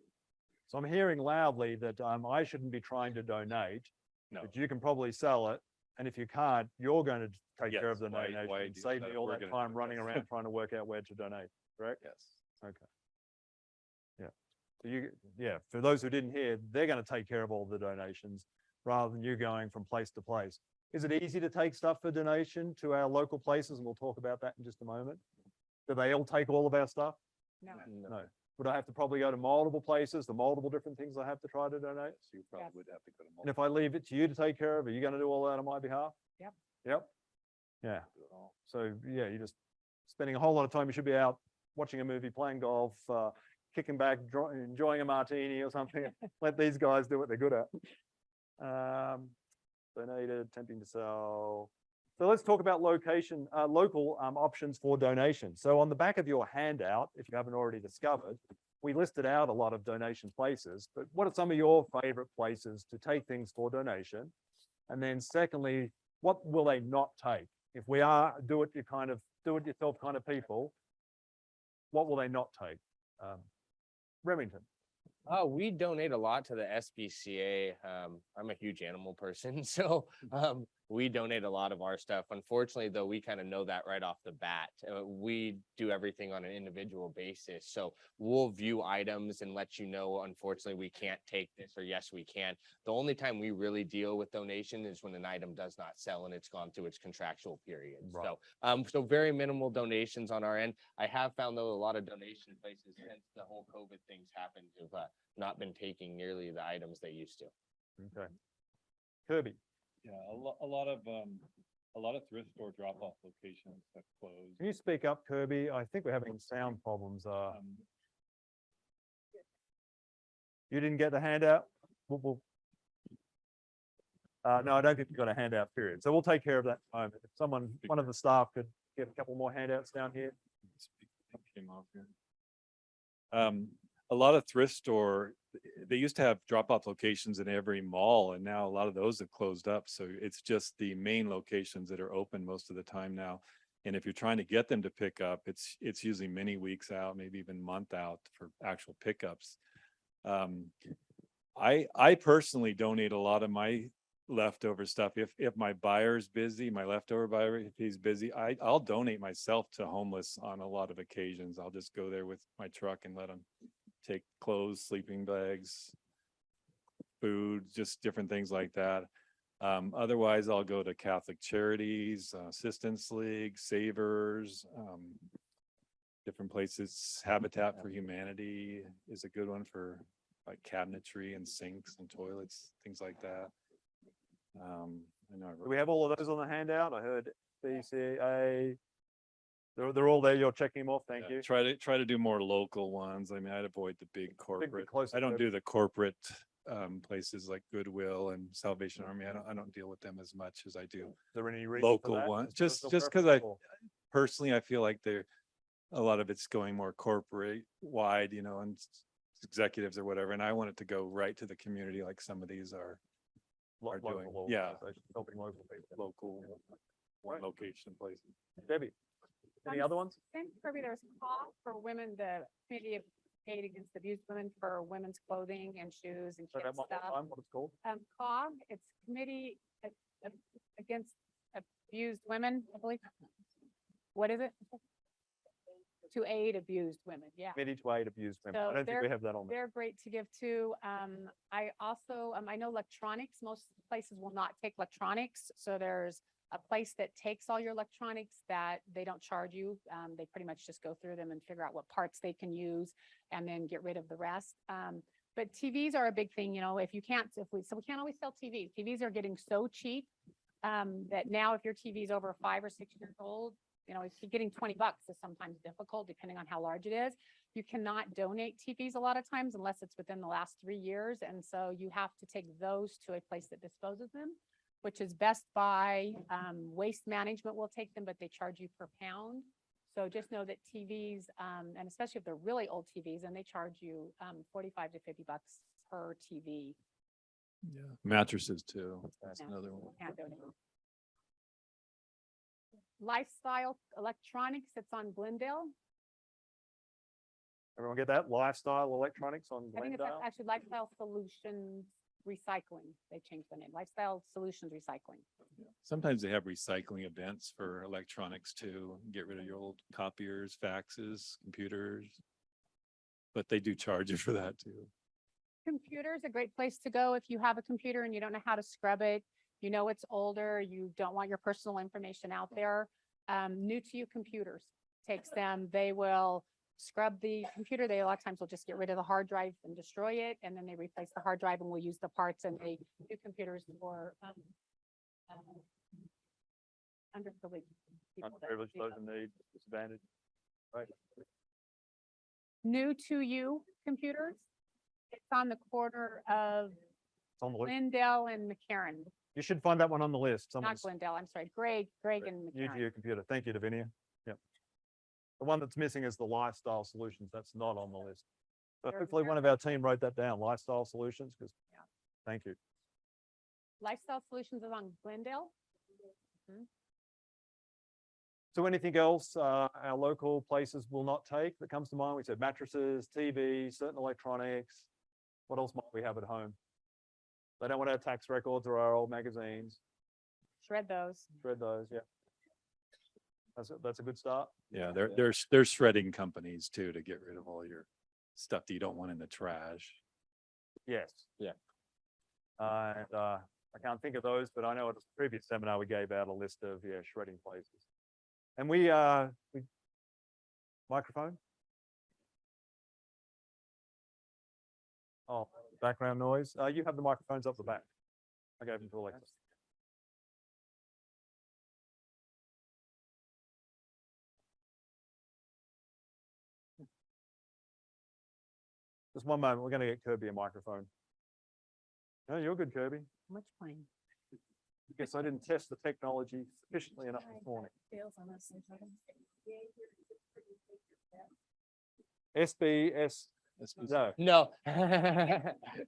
So I'm hearing loudly that I shouldn't be trying to donate, No. but you can probably sell it. And if you can't, you're going to take care of Yes, the why donation, do save that me if all we're that gonna time do it? running Yes. around trying to work out where to donate, correct? Yes. Okay. Yeah. So for those who didn't hear, they're going to take care of all the donations rather than you going from place to place. Is it easy to take stuff for donation to our local places? And we'll talk about that in just a moment. Do they all take all of our stuff? No. No. Would I have to probably go to multiple places, the multiple different things I have to try to donate? So you probably Yes. would have to go to And if I leave it to you to take care of, are you going to do all that on my behalf? Yep. Yep. Yeah. So yeah, you're just spending a whole lot of time. You should be out watching a movie, playing golf, kicking back, enjoying a martini or something. Let these guys do what they're good at. Donated, attempting to sell. So let's talk about local options for donation. So on the back of your handout, if you haven't already discovered, we listed out a lot of donation places, but what are some of your favorite places to take things for donation? And then secondly, what will they not take? If we are do-it-yourself kind of people, what will they not take? Remington. We donate a lot to the SPCA. I'm a huge animal person, so we donate a lot of our stuff. Unfortunately, though, we kind of know that right off the bat. We do everything on an individual basis. So we'll view items and let you know, unfortunately, we can't take this, or yes, we can. The only time we really deal with donation is when an item does not sell and it's gone through its contractual period. Right. So very minimal donations on our end. I have found, though, a lot of donation places since the whole COVID things happened have not been taking nearly the items they used to. Okay. Kirby. Yeah, a lot of thrift store drop-off locations have closed. Can you speak up, Kirby? I think we're having sound problems. You didn't get the handout? No, I don't think you got a handout, period. So we'll take care of that in a moment. If one of the staff could get a couple more handouts down here. Came off here. A lot of thrift store, they used to have drop-off locations in every mall, and now a lot of those have closed up. So it's just the main locations that are open most of the time now. And if you're trying to get them to pick up, it's usually many weeks out, maybe even month out for actual pickups. I personally donate a lot of my leftover stuff. If my buyer's busy, my leftover buyer, if he's busy, I'll donate myself to homeless on a lot of occasions. I'll just go there with my truck and let them take clothes, sleeping bags, food, just different things like that. Otherwise, I'll go to Catholic Charities, Assistance League, Savers, different places. Habitat for Humanity is a good one for like cabinetry and sinks and toilets, things like that. I know. Do we have all of those on the handout? I heard BCA. They're all there. You're checking them off. Thank you. Try to do more local ones. I mean, I'd avoid the big corporate. closer I don't to- do the corporate places like Goodwill and Salvation Army. I don't deal with them as much as I do Is there any reason for local that? ones. Just Just personal because preference or- personally, I feel like a lot of it's going more corporate wide, and executives or whatever. And I want it to go right to the community like some of these are doing. local Yeah. organizations, helping local people. local one location places. Debbie, any other ones? Same, Kirby, there's CAW for women, the Committee of Aid Against Abused Women for women's clothing and shoes and Say that kids one more stuff. time, what it's called? CAW, it's Committee Against Abused Women, I believe. What is it? To aid abused women, yeah. Committee to Aid Abused Women. I So don't think we have that on there. They're great to give to. I also, I know electronics, most places will not take electronics. So there's a place that takes all your electronics that they don't charge you. They pretty much just go through them and figure out what parts they can use and then get rid of the rest. But TVs are a big thing, we can't always sell TVs. TVs are getting so cheap that now if your TV is over 5 or 6 years old, if you're getting $20 is sometimes difficult depending on how large it is. You cannot donate TVs a lot of times unless it's within the last 3 years. And so you have to take those to a place that disposes them, which is Best Buy. Waste Management will take them, but they charge you per pound. So just know that TVs, and especially if they're really old TVs, and they charge you $45 to $50 per TV. Yeah. Mattresses too. That's Yeah. another one. Can't donate. Lifestyle Electronics, it's on Glendale. Everyone get that? Lifestyle Electronics on I think it's Glendale? actually Lifestyle Solutions Recycling. They changed the name, Lifestyle Solutions Recycling. Sometimes they have recycling events for electronics too. Get rid of your old copiers, faxes, computers. But they do charge you for that too. Computer's a great place to go if you have a computer and you don't know how to scrub it. It's older, you don't want your personal information out there. New to you computers takes them, they will scrub the computer. They a lot of times will just get rid of the hard drive and destroy it. And then they replace the hard drive and will use the parts, and they do computers for underprivileged people. Underprivileged, those in need, disadvantaged. Right. new to you computers. It's on the corner of It's on the list. Glendale and McCarran, You should find that one on the list. not Someone's Glendale, I'm sorry, Greg and new to McCarran. your computer. Thank you, Davinia. Yep. The one that's missing is the lifestyle solutions. That's not on the list. So They're hopefully one of our team wrote that down, lifestyle solutions, because, Yeah. thank you. Lifestyle Solutions is on Glendale. So anything else our local places will not take that comes to mind? We said mattresses, TV, certain electronics. What else might we have at home? They don't want our tax records or our old magazines. Shred those. Shred those, yeah. That's a good start. Yeah, there's shredding companies too, to get rid of all your stuff that you don't want in the trash. Yes. Yeah. And I can't think of those, but I know at a previous seminar, we gave out a list of, shredding places. And we microphone? Oh, background noise. You have the microphones up the back. I gave them to Alexis. Just one moment. We're going to get Kirby a microphone. No, you're good, Kirby. Much fun. Guess I didn't test the technology sufficiently enough this morning. SBS. No, No.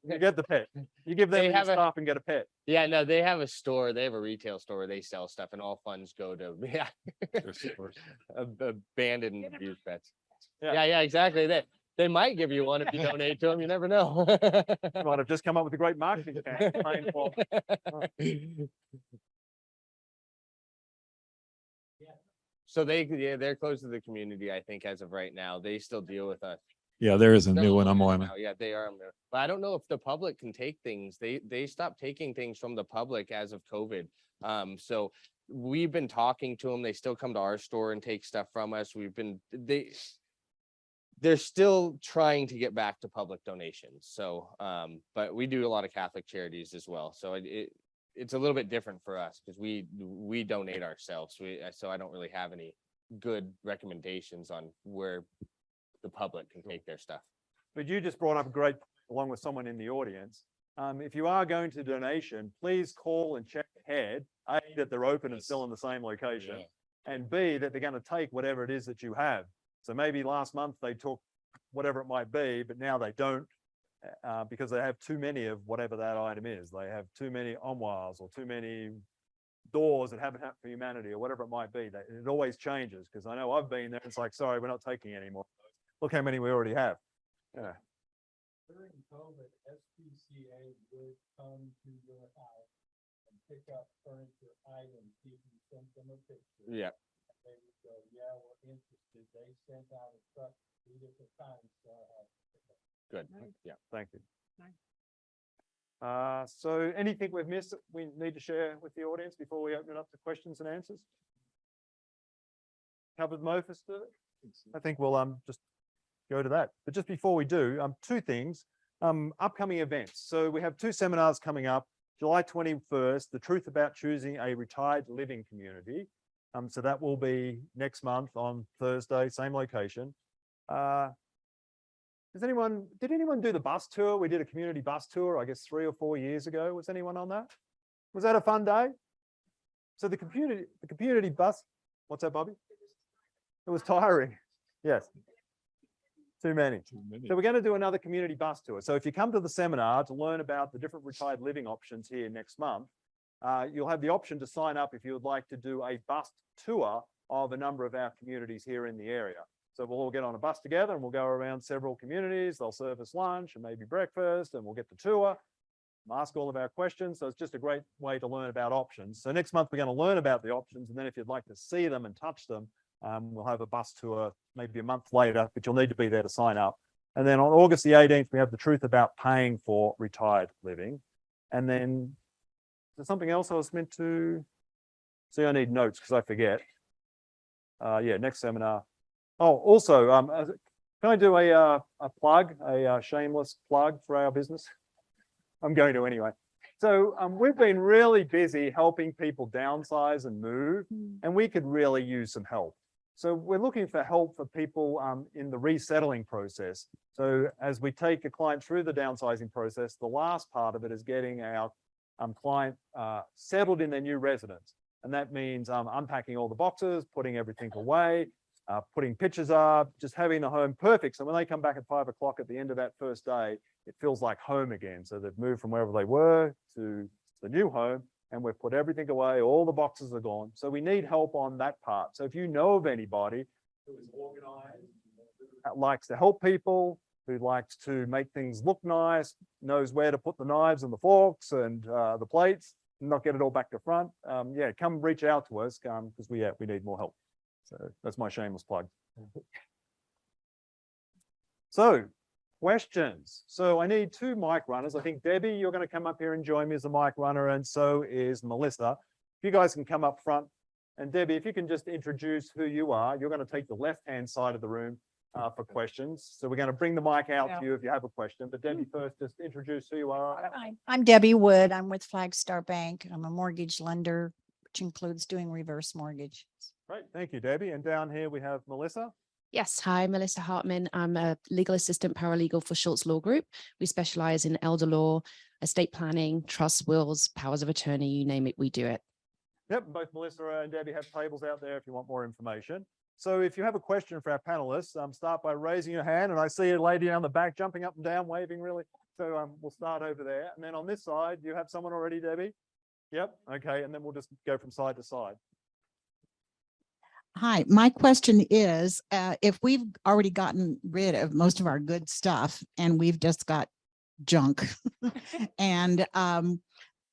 you get the pet. You give them They your have a- stuff and get a pet. Yeah, no, they have a store. They have a retail store. They sell stuff and all funds go to, yeah. Abandoned abused pets. Yeah. Yeah, exactly. They might give you one if you donate to them. You never know. You might have just come up with a great marketing campaign for. So they're close to the community, I think, as of right now. They still deal with us. Yeah, there is a They're new one. on I'm there on. now. Yeah, they are. On there. But I don't know if the public can take things. They stopped taking things from the public as of COVID. So we've been talking to them. They still come to our store and take stuff from us. They're still trying to get back to public donations. So, but we do a lot of Catholic charities as well. So it's a little bit different for us because we donate ourselves. So I don't really have any good recommendations on where the public can take their stuff. But you just brought up a great, along with someone in the audience. If you are going to donation, please call and check ahead, A, that they're open and still in the same location, and B, that they're going to take whatever it is that you have. So maybe last month they took whatever it might be, but now they don't because they have too many of whatever that item is. They have too many armoires or too many doors that haven't happened for humanity or whatever it might be. It always changes because I know I've been there. It's like, sorry, we're not taking any more. Look how many we already have. Yeah. During COVID, SPCA would come to your house and pick up furniture items, if you sent them a picture. Yeah. And they would go, yeah, we're interested. They sent out a truck 3 different times, so I had to pick up. Good. Nice. Yeah. Thank you. Nice. So anything we've missed that we need to share with the audience before we open it up to questions and answers? Covered most of it? I think we'll just go to that. But just before we do, 2 things. Upcoming events. So we have 2 seminars coming up. July 21st, The Truth About Choosing a Retired Living Community. So that will be next month on Thursday, same location. Did anyone do the bus tour? We did a community bus tour, I guess 3 or 4 years ago. Was anyone on that? Was that a fun day? So the community bus, what's that, Bobby? It was tiring. Yes. Too many. So we're going to do another community bus tour. So if you come to the seminar to learn about the different retired living options here next month, you'll have the option to sign up if you would like to do a bus tour of a number of our communities here in the area. So we'll all get on a bus together and we'll go around several communities. They'll serve us lunch and maybe breakfast and we'll get the tour, ask all of our questions. So it's just a great way to learn about options. So next month, we're going to learn about the options. And then if you'd like to see them and touch them, we'll have a bus tour maybe a month later, but you'll need to be there to sign up. And then on August the 18th, we have The Truth About Paying for Retired Living. And then there's something else I was meant to see. I need notes because I forget. Yeah, next seminar. Oh, also, can I do a plug, a shameless plug for our business? I'm going to anyway. So we've been really busy helping people downsize and move, and we could really use some help. So we're looking for help for people in the resettling process. So as we take a client through the downsizing process, the last part of it is getting our client settled in their new residence. And that means unpacking all the boxes, putting everything away, putting pictures up, just having the home perfect. So when they come back at 5 o'clock at the end of that first day, it feels like home again. So they've moved from wherever they were to the new home, and we've put everything away. All the boxes are gone. So we need help on that part. So if you know of anybody who is organized, that likes to help people, who likes to make things look nice, knows where to put the knives and the forks and the plates, and not get it all back to front, yeah, come reach out to us because we need more help. So that's my shameless plug. So questions. So I need 2 mic runners. I think Debbie, you're going to come up here and join me as a mic runner, and so is Melissa. If you guys can come up front, and Debbie, if you can just introduce who you are. You're going to take the left-hand side of the room for questions. So we're going to bring the mic out to you if you have a question. But Debbie, first, just introduce who you are. I'm Debbie Wood. I'm with Flagstar Bank. I'm a mortgage lender, which includes doing reverse mortgage. Great, thank you, Debbie. And down here we have Melissa. Yes, hi, Melissa Hartman. I'm a legal assistant paralegal for Schultz Law Group. We specialize in elder law, estate planning, trust, wills, powers of attorney, you name it, we do it. Yep, both Melissa and Debbie have tables out there if you want more information. So if you have a question for our panelists, start by raising your hand. And I see a lady down the back jumping up and down, waving really. So we'll start over there. And then on this side, you have someone already, Debbie? Yep, okay. And then we'll just go from side to side. Hi, my question is, if we've already gotten rid of most of our good stuff and we've just got junk and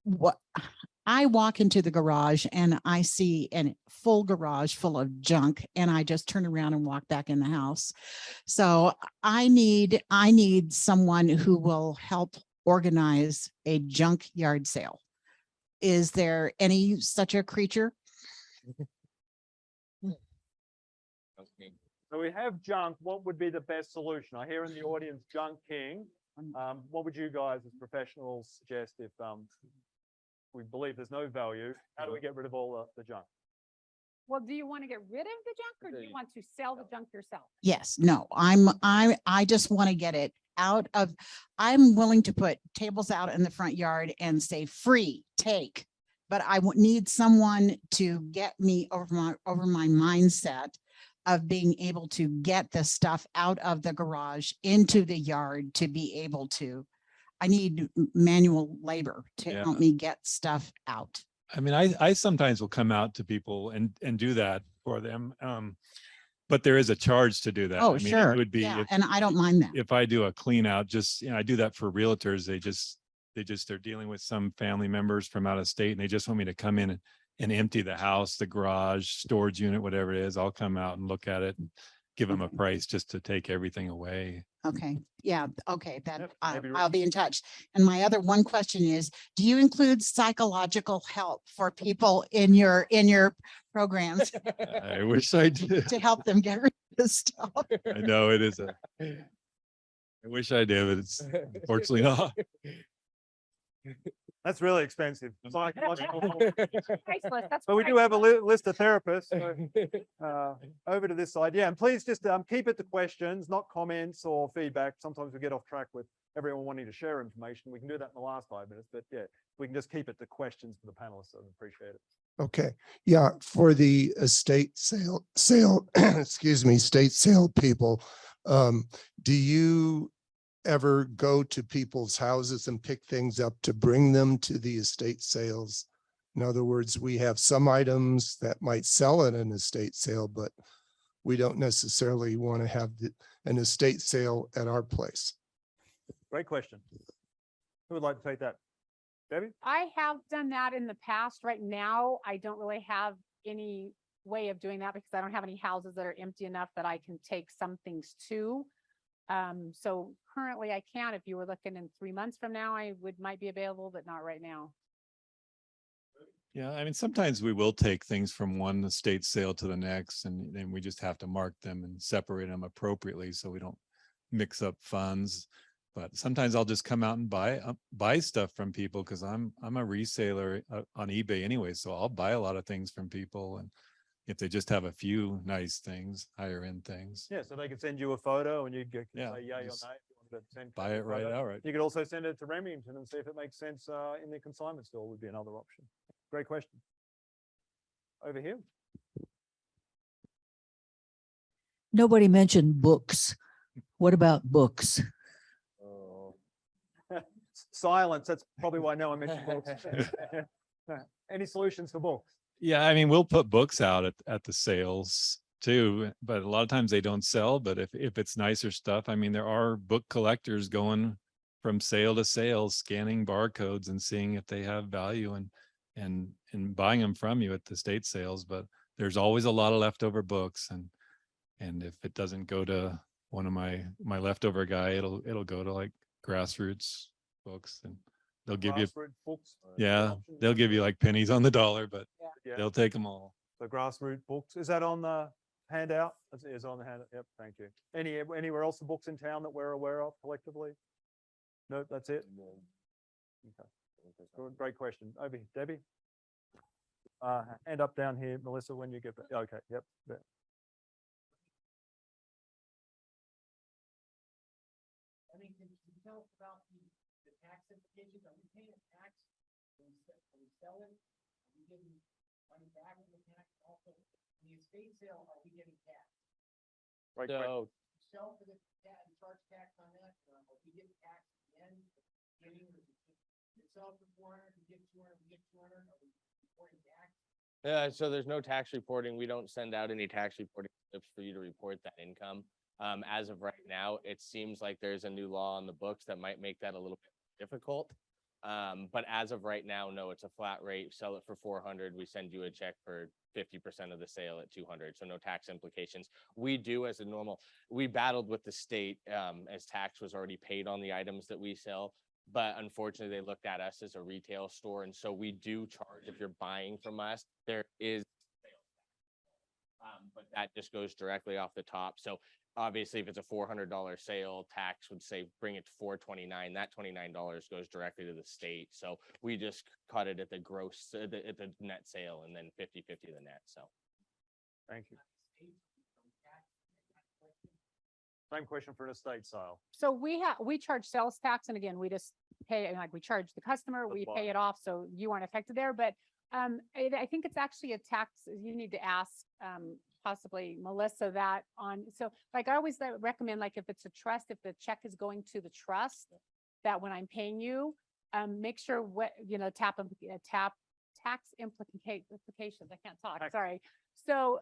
what I walk into the garage and I see a full garage full of junk and I just turn around and walk back in the house. So I need someone who will help organize a junk yard sale. Is there any such a creature? So we have junk. What would be the best solution? I hear in the audience, Junk King. What would you guys as professionals suggest if we believe there's no value? How do we get rid of all the junk? Well, do you want to get rid of the junk or do you want to sell the junk yourself? Yes, no, I just want to get it out of, I'm willing to put tables out in the front yard and say free, take, but I would need someone to get me over my mindset of being able to get the stuff out of the garage into the yard to be able to, I need manual labor to help me get stuff out. I mean, I sometimes will come out to people and do that for them. But there is a charge to do that. Oh, I mean, sure. It would be, Yeah, and I don't mind that. if I do a clean out, just, I do that for realtors. They're dealing with some family members from out of state and they just want me to come in and empty the house, the garage, storage unit, whatever it is. I'll come out and look at it and give them a price just to take everything away. Okay, yeah, okay, Yep, I'll maybe be in touch. And my other one question is, do you include psychological help for people in your programs I wish I did. to help them get rid of this stuff? I know it is I wish I did, but it's unfortunately not. That's really expensive. Priceless. That's But we do have a priceless. list of therapists. So, over to this side. Yeah, and please just keep it to questions, not comments or feedback. Sometimes we get off track with everyone wanting to share information. We can do that in the last 5 minutes, but yeah, we can just keep it to questions for the panelists. I'd appreciate it. Okay, yeah, for the estate sale, excuse me, estate sale people, do you ever go to people's houses and pick things up to bring them to the estate sales? In other words, we have some items that might sell at an estate sale, but we don't necessarily want to have an estate sale at our place. Great question. Who would like to take that? Debbie? I have done that in the past. Right now, I don't really have any way of doing that because I don't have any houses that are empty enough that I can take some things to. So currently I can. If you were looking in 3 months from now, might be available, but not right now. Yeah, I mean, sometimes we will take things from one estate sale to the next, and then we just have to mark them and separate them appropriately so we don't mix up funds. But sometimes I'll just come out and buy stuff from people because I'm a reseller on eBay anyway, so I'll buy a lot of things from people, and if they just have a few nice things, higher end things, Yeah, so they could send you a photo and you could Yeah, say yay or just nay. If you wanted to send buy Kathy a it right photo. outright. You could also send it to Remington and see if it makes sense in the consignment store would be another option. Great question. Over here. Nobody mentioned books. What about books? Oh. Silence, that's probably why no one mentioned books. Any solutions for books? Yeah, I mean, we'll put books out at the sales too, but a lot of times they don't sell. But if it's nicer stuff, I mean, there are book collectors going from sale to sale, scanning barcodes and seeing if they have value and buying them from you at the state sales. But there's always a lot of leftover books, and if it doesn't go to one of my leftover guy, it'll go to like grassroots books, and they'll give you, Grassroots books. yeah, option. they'll give you like pennies on the dollar, but Yeah. they'll take them all. So grassroots books, is that on the handout? It is on the handout. Yep, thank you. Anywhere else the books in town that we're aware of collectively? No, that's it? Okay. Great question. Over here, Debbie? Hand up down here, Melissa, when you get back. Okay, yep. There. I mean, can you tell us about the tax implications? Are we paying a tax when we sell it? Are we getting money back in the tax? Also, in the estate sale, are we getting tax? Great question. So Sell for the and charge tax on that, are we getting tax at the end, getting, or is it just, you sell for 400, we get 200, we get 200, are we reporting tax? So there's no tax reporting. We don't send out any tax reporting slips for you to report that income. As of right now, it seems like there's a new law on the books that might make that a little bit difficult. But as of right now, no, it's a flat rate. Sell it for 400. We send you a check for 50% of the sale at 200. So no tax implications. We do as a normal, we battled with the state as tax was already paid on the items that we sell. But unfortunately, they looked at us as a retail store. And so we do charge if you're buying from us, there is but that just goes directly off the top. So obviously, if it's a $400 sale, tax would say bring it to $429. That $29 goes directly to the state. So we just cut it at the gross, at the net sale, and then 50-50 the net. So Thank you. Same question for an estate sale. So we charge sales tax, and again, we just pay, like we charge the customer, we pay it off, so you aren't affected there. But I think it's actually a tax, you need to ask possibly Melissa that on, so like I always recommend, like if it's a trust, if the check is going to the trust, that when I'm paying you, make sure what, tax implications, I can't talk, sorry. So,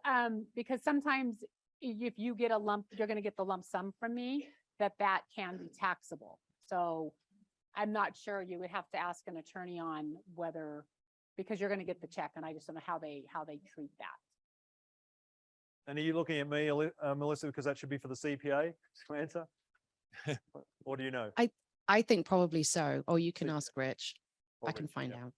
because sometimes if you get a lump, you're going to get the lump sum from me, that can be taxable. So I'm not sure, you would have to ask an attorney on whether, because you're going to get the check, and I just don't know how they treat that. And are you looking at me, Melissa, because that should be for the CPA to answer? Or do you know? I think probably so, or you can Yeah. ask Rich. I Or can Rich, find yeah. out.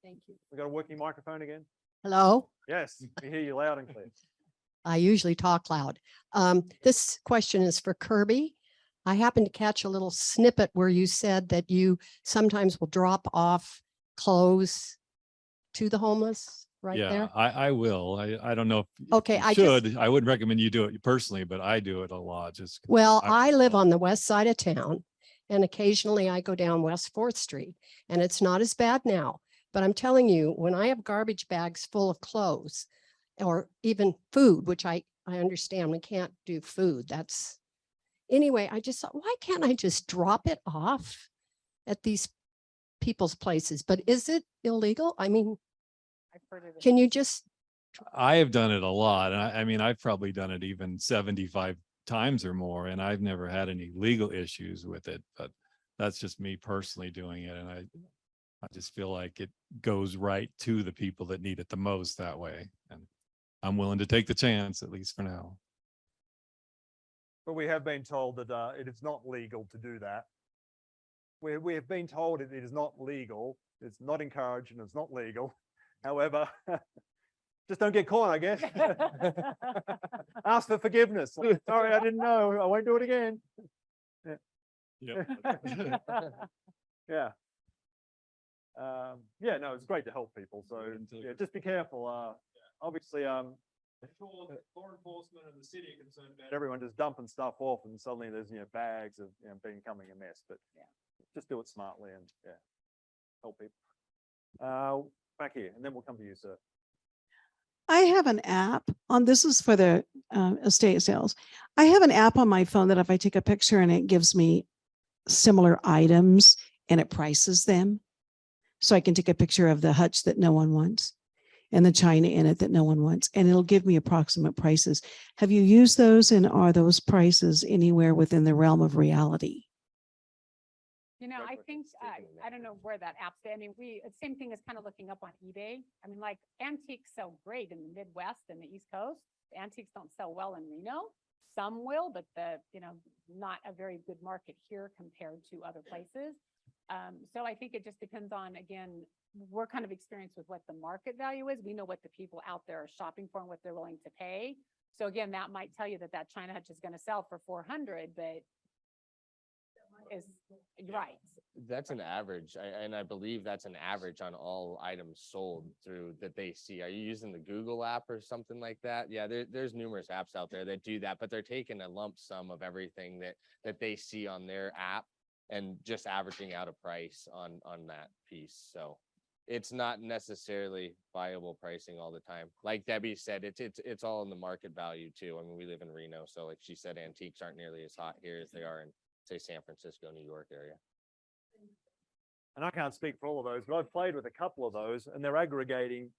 Thank you. We got a working microphone again? Hello? Yes, we hear you loud and clear. I usually talk loud. This question is for Kirby. I happened to catch a little snippet where you said that you sometimes will drop off clothes to the homeless right Yeah, there. I will. I don't know if Okay, you I just, should. I wouldn't recommend you do it personally, but I do it a lot. Just well, I- I live on the west side of town, and occasionally I go down West 4th Street, and it's not as bad now. But I'm telling you, when I have garbage bags full of clothes or even food, which I understand we can't do food, that's, anyway, I just thought, why can't I just drop it off at these people's places? But is it illegal? I mean, I've heard of it. can you just, I have done it a lot. And I mean, I've probably done it even 75 times or more, and I've never had any legal issues with it. But that's just me personally doing it. And I just feel like it goes right to the people that need it the most that way. And I'm willing to take the chance, at least for now. But we have been told that it is not legal to do that. We have been told it is not legal. It's not encouraged and it's not legal. However, just don't get caught, I guess. Ask for forgiveness. Sorry, I didn't know. I won't do it again. Yep. Yeah. Yeah, no, it's great to help people. So yeah, just be careful. Obviously, law enforcement and the city are concerned about everyone just dumping stuff off, and suddenly there's bags of becoming a mess. But yeah, just do it smartly and yeah, help people. Back here, and then we'll come to you, sir. I have an app on, this is for the estate sales. I have an app on my phone that if I take a picture and it gives me similar items and it prices them. So I can take a picture of the hutch that no one wants and the china in it that no one wants, and it'll give me approximate prices. Have you used those, and are those prices anywhere within the realm of reality? You know, I think, I don't know where that app's, I mean, same thing as kind of looking up on eBay. I mean, like antiques sell great in the Midwest and the East Coast. Antiques don't sell well in Reno. Some will, but not a very good market here compared to other places. So I think it just depends on, again, we're kind of experienced with what the market value is. We know what the people out there are shopping for and what they're willing to pay. So again, that might tell you that china hutch is going to sell for 400, but is right. That's an average. And I believe that's an average on all items sold through that they see. Are you using the Google app or something like that? Yeah, there's numerous apps out there that do that, but they're taking a lump sum of everything that they see on their app and just averaging out a price on that piece. So it's not necessarily viable pricing all the time. Like Debbie said, it's all in the market value too. I mean, we live in Reno, so like she said, antiques aren't nearly as hot here as they are in, say, San Francisco, New York area. And I can't speak for all of those, but I've played with a couple of those, and they're aggregating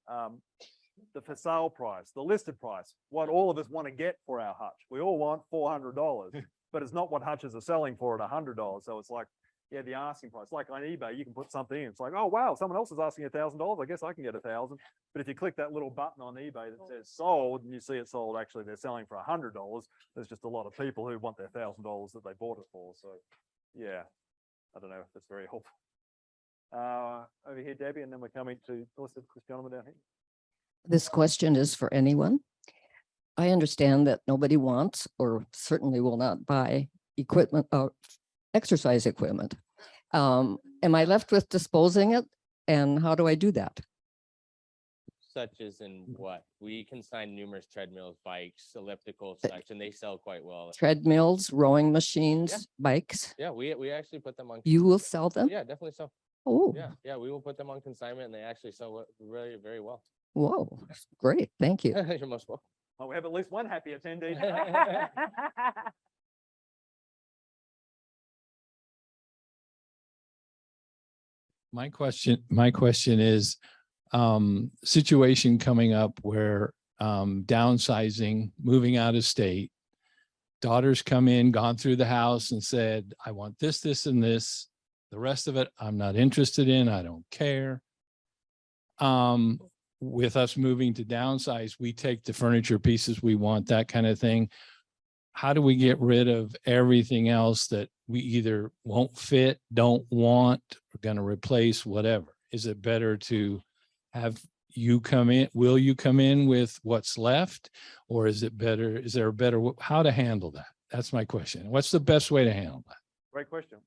the for sale price, the listed price, what all of us want to get for our hutch. We all want $400, but it's not what hutches are selling for at $100. So it's like, yeah, the asking price. Like on eBay, you can put something in. It's like, oh wow, someone else is asking $1,000. I guess I can get 1,000. But if you click that little button on eBay that says sold, and you see it sold, actually they're selling for $100. There's just a lot of people who want their $1,000 that they bought it for. So yeah, I don't know if that's very helpful. Over here, Debbie, and then we're coming to this gentleman down here. This question is for anyone. I understand that nobody wants or certainly will not buy equipment, exercise equipment. Am I left with disposing it? And how do I do that? Such as in what? We consign numerous treadmills, bikes, elliptical such, and they sell quite well. Treadmills, rowing machines, bikes? Yeah, we actually put them on. You will sell them? Yeah, definitely so. Oh, Yeah, we will put them on consignment, and they actually sell very, very well. whoa, great. Thank you. You're most welcome. Oh, we have at least one happy attendee. My question is, situation coming up where downsizing, moving out of state, daughters come in, gone through the house and said, I want this, this, and this. The rest of it, I'm not interested in. I don't care. With us moving to downsize, we take the furniture pieces we want, that kind of thing. How do we get rid of everything else that we either won't fit, don't want, or going to replace, whatever? Is it better to have you come in? Will you come in with what's left? Or is it better? Is there a better, how to handle that? That's my question. What's the best way to handle that? Great question.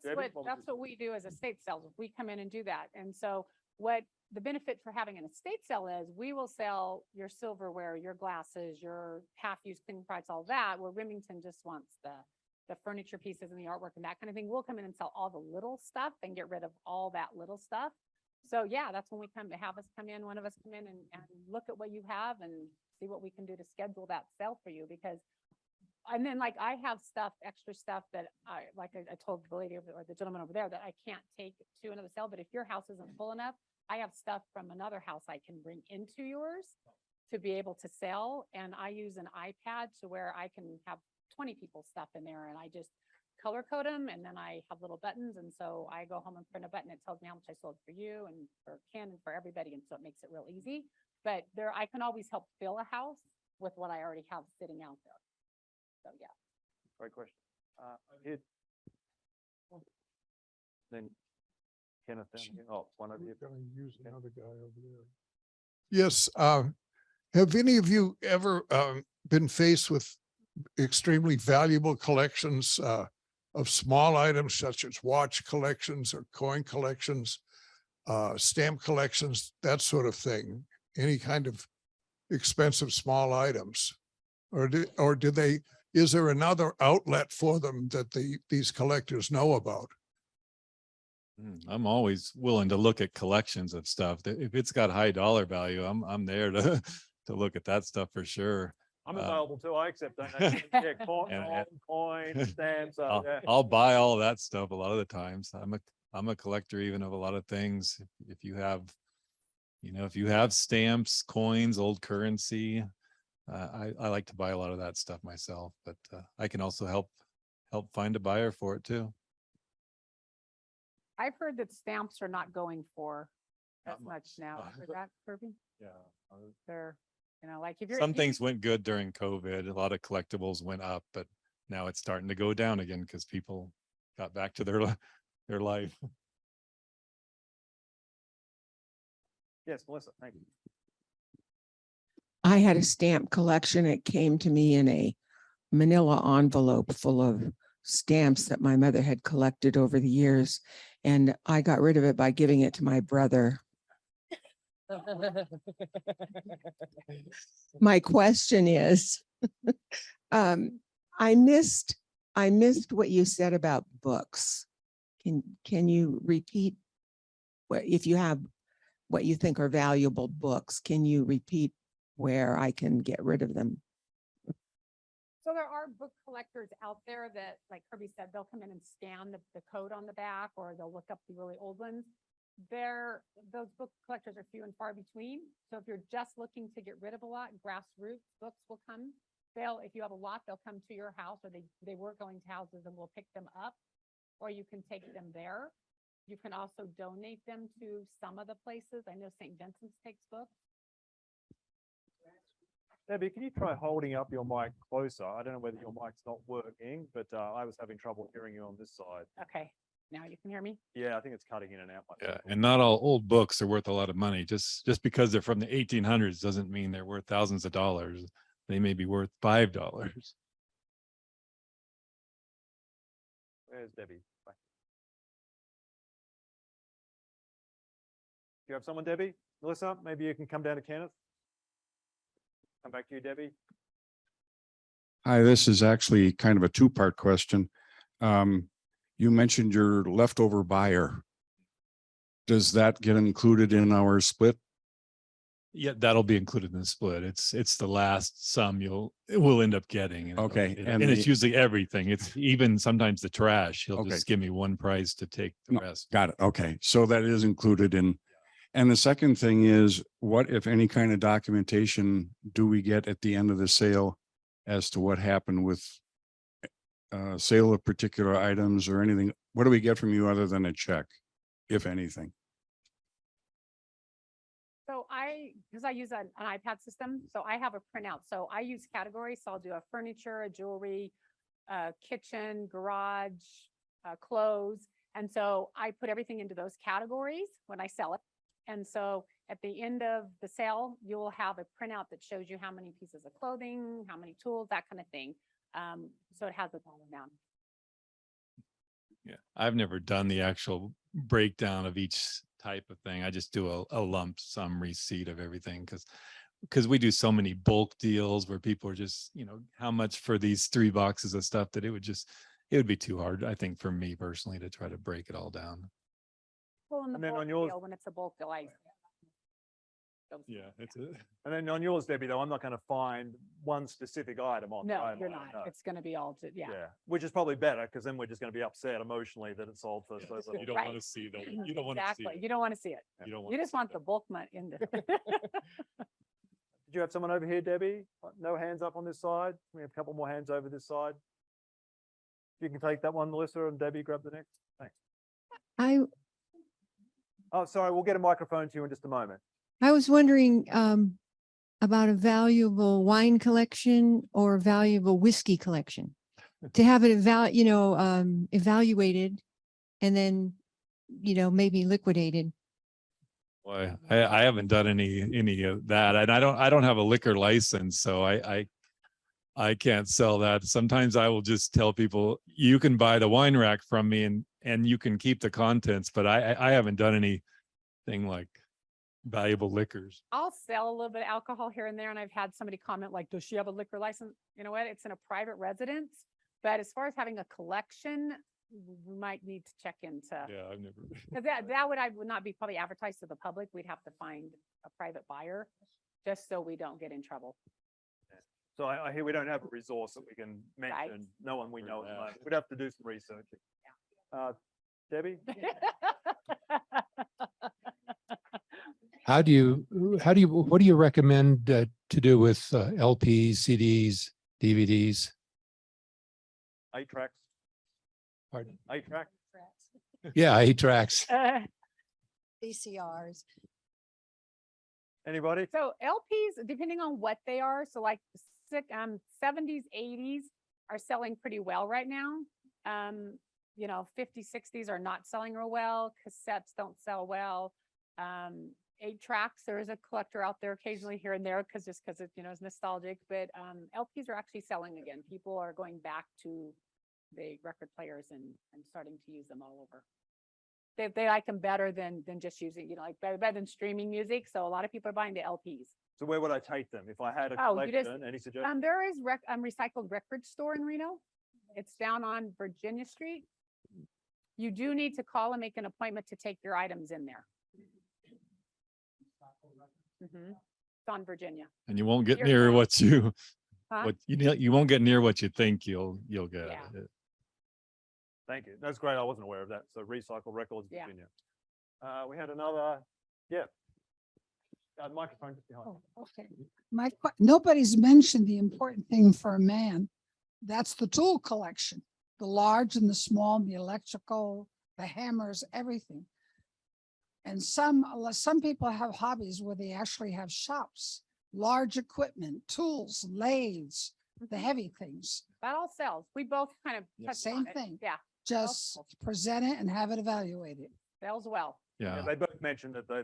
Debbie, That's what we do as estate sales. We come in and do that. And so what the benefit for having an estate sale is, we will sell your silverware, your glasses, your half-used cleaning products, all that, where Remington just wants the furniture pieces and the artwork and that kind of thing. We'll come in and sell all the little stuff and get rid of all that little stuff. So yeah, that's when we come to have us come in, one of us come in and look at what you have and see what we can do to schedule that sale for you. Because and then like I have stuff, extra stuff that I told the lady or the gentleman over there that I can't take to another sale. But if your house isn't full enough, I have stuff from another house I can bring into yours to be able to sell. And I use an iPad to where I can have 20 people's stuff in there, and I just color code them, and then I have little buttons. And so I go home and print a button. It tells me how much I sold for you and for Ken and for everybody. And so it makes it real easy. But I can always help fill a house with what I already have sitting out there. So yeah. Great question. Here. Then Kenneth down here. Oh, one of you. Going to use another guy over there. Yes. Have any of you ever been faced with extremely valuable collections of small items such as watch collections or coin collections stamp collections, that sort of thing, any kind of expensive small items? Or do they, is there another outlet for them that these collectors know about? I'm always willing to look at collections of stuff that if it's got high dollar value, I'm there to to look at that stuff for sure. I'm available too. I accept donations. Yeah, coins, stamps. Yeah. I'll buy all that stuff a lot of the times. I'm a collector even of a lot of things. If you have, if you have stamps, coins, old currency, I like to buy a lot of that stuff myself, but I can also help find a buyer for it too. I've heard that stamps are not going for as Not much now. Is that, Kirby? Yeah. They're, like if you're. Some things went good during COVID. A lot of collectibles went up, but now it's starting to go down again because people got back to their life. Yes, Melissa, thank you. I had a stamp collection. It came to me in a manila envelope full of stamps that my mother had collected over the years. And I got rid of it by giving it to my brother. My question is, I missed what you said about books. Can you repeat if you have what you think are valuable books, can you repeat where I can get rid of them? So there are book collectors out there that, like Kirby said, they'll come in and scan the code on the back, or they'll look up the really old ones. Those book collectors are few and far between. So if you're just looking to get rid of a lot, grassroots books will come. If you have a lot, they'll come to your house, or they were going to houses and we'll pick them up, or you can take them there. You can also donate them to some of the places. I know St. Vincent's takes books. Debbie, can you try holding up your mic closer? I don't know whether your mic's not working, but I was having trouble hearing you on this side. Okay, now you can hear me? Yeah, I think it's cutting in and out. Yeah, and not all old books are worth a lot of money. Just because they're from the 1800s doesn't mean they're worth thousands of dollars. They may be worth $5. Where's Debbie? Back. Do you have someone, Debbie? Melissa, maybe you can come down to Kenneth. Come back to you, Debbie. Hi, this is actually kind of a two-part question. You mentioned your leftover buyer. Does that get included in our split? Yeah, that'll be included in the split. It's the last sum we'll end up getting. And Okay, and it's usually everything. It's even sometimes the trash. He'll Okay. just give me one price to take the No, rest. Got it. Okay, so that is included in. And the second thing is, what, if any, kind of documentation do we get at the end of the sale as to what happened with sale of particular items or anything? What do we get from you other than a check, if anything? So because I use an iPad system, so I have a printout. So I use categories. So I'll do a furniture, a jewelry, kitchen, garage, clothes. And so I put everything into those categories when I sell it. And so at the end of the sale, you will have a printout that shows you how many pieces of clothing, how many tools, that kind of thing. So it has it all down. Yeah, I've never done the actual breakdown of each type of thing. I just do a lump sum receipt of everything because we do so many bulk deals where people are just, how much for these 3 boxes of stuff that it would be too hard, I think, for me personally to try to break it all down. Well, in the And then bulk on yours- deal, when it's a bulk deal, Yeah, it's a. And then on yours, Debbie, though, I'm not going to find one specific item on. No, the you're timeline, not. It's going to be all, yeah. Which is probably better because then we're just going to be upset emotionally that it sold for so little. You don't Right. want to see that. You don't want to see Exactly. it. You don't want to see it. You don't You to just see want that. the bulk money in there. Did you have someone over here, Debbie? No hands up on this side. We have a couple more hands over this side. You can take that one, Melissa, and Debbie, grab the next. Thanks. Oh, sorry, we'll get a microphone to you in just a moment. I was wondering about a valuable wine collection or valuable whiskey collection. To have it evaluated and then, maybe liquidated. Boy, I haven't done any of that, and I don't have a liquor license, so I can't sell that. Sometimes I will just tell people you can buy the wine rack from me and you can keep the contents, but I haven't done thing like valuable liquors. I'll sell a little bit of alcohol here and there, and I've had somebody comment like, does she have a liquor license? You know what? It's in a private residence. But as far as having a collection, we might need to check into. Yeah, I've never. Because I would not be probably advertised to the public. We'd have to find a private buyer just so we don't get in trouble. So I hear we don't have a resource that we can Right. mention. No one we know at the Yeah. moment. We'd have to do some research. Debbie? What do you recommend to do with LPs, CDs, DVDs? 8 tracks. Pardon? 8 track. Yeah, 8 tracks. VCRs. Anybody? So LPs, depending on what they are, so like 70s, 80s are selling pretty well right now. 50s, 60s are not selling real well. Cassettes don't sell well. 8 tracks, there is a collector out there occasionally here and there because it's it's nostalgic, but LPs are actually selling again. People are going back to the record players and starting to use them all over. They like them better than just using, like better than streaming music. So a lot of people are buying the LPs. So where would I take them if I had a Oh, you just- collection? Any suggestions? There is recycled record store in Reno. It's down on Virginia Street. You do need to call and make an appointment to take your items in there. It's on Virginia. And you won't get You're near fine. what you, Huh? what you won't get near what you think you'll get. Yeah. Thank you. That's great. I wasn't aware of that. So Recycle Records, Yeah. Virginia. We had another, microphone just behind. Okay. Nobody's mentioned the important thing for a man. That's the tool collection, the large and the small, the electrical, the hammers, everything. And some people have hobbies where they actually have shops, large equipment, tools, lathes, the heavy things. That all sells. We both kind of touched Same on it. thing. Yeah, Just present it and have it evaluated. sells well. Yeah, Yeah. they both mentioned that they.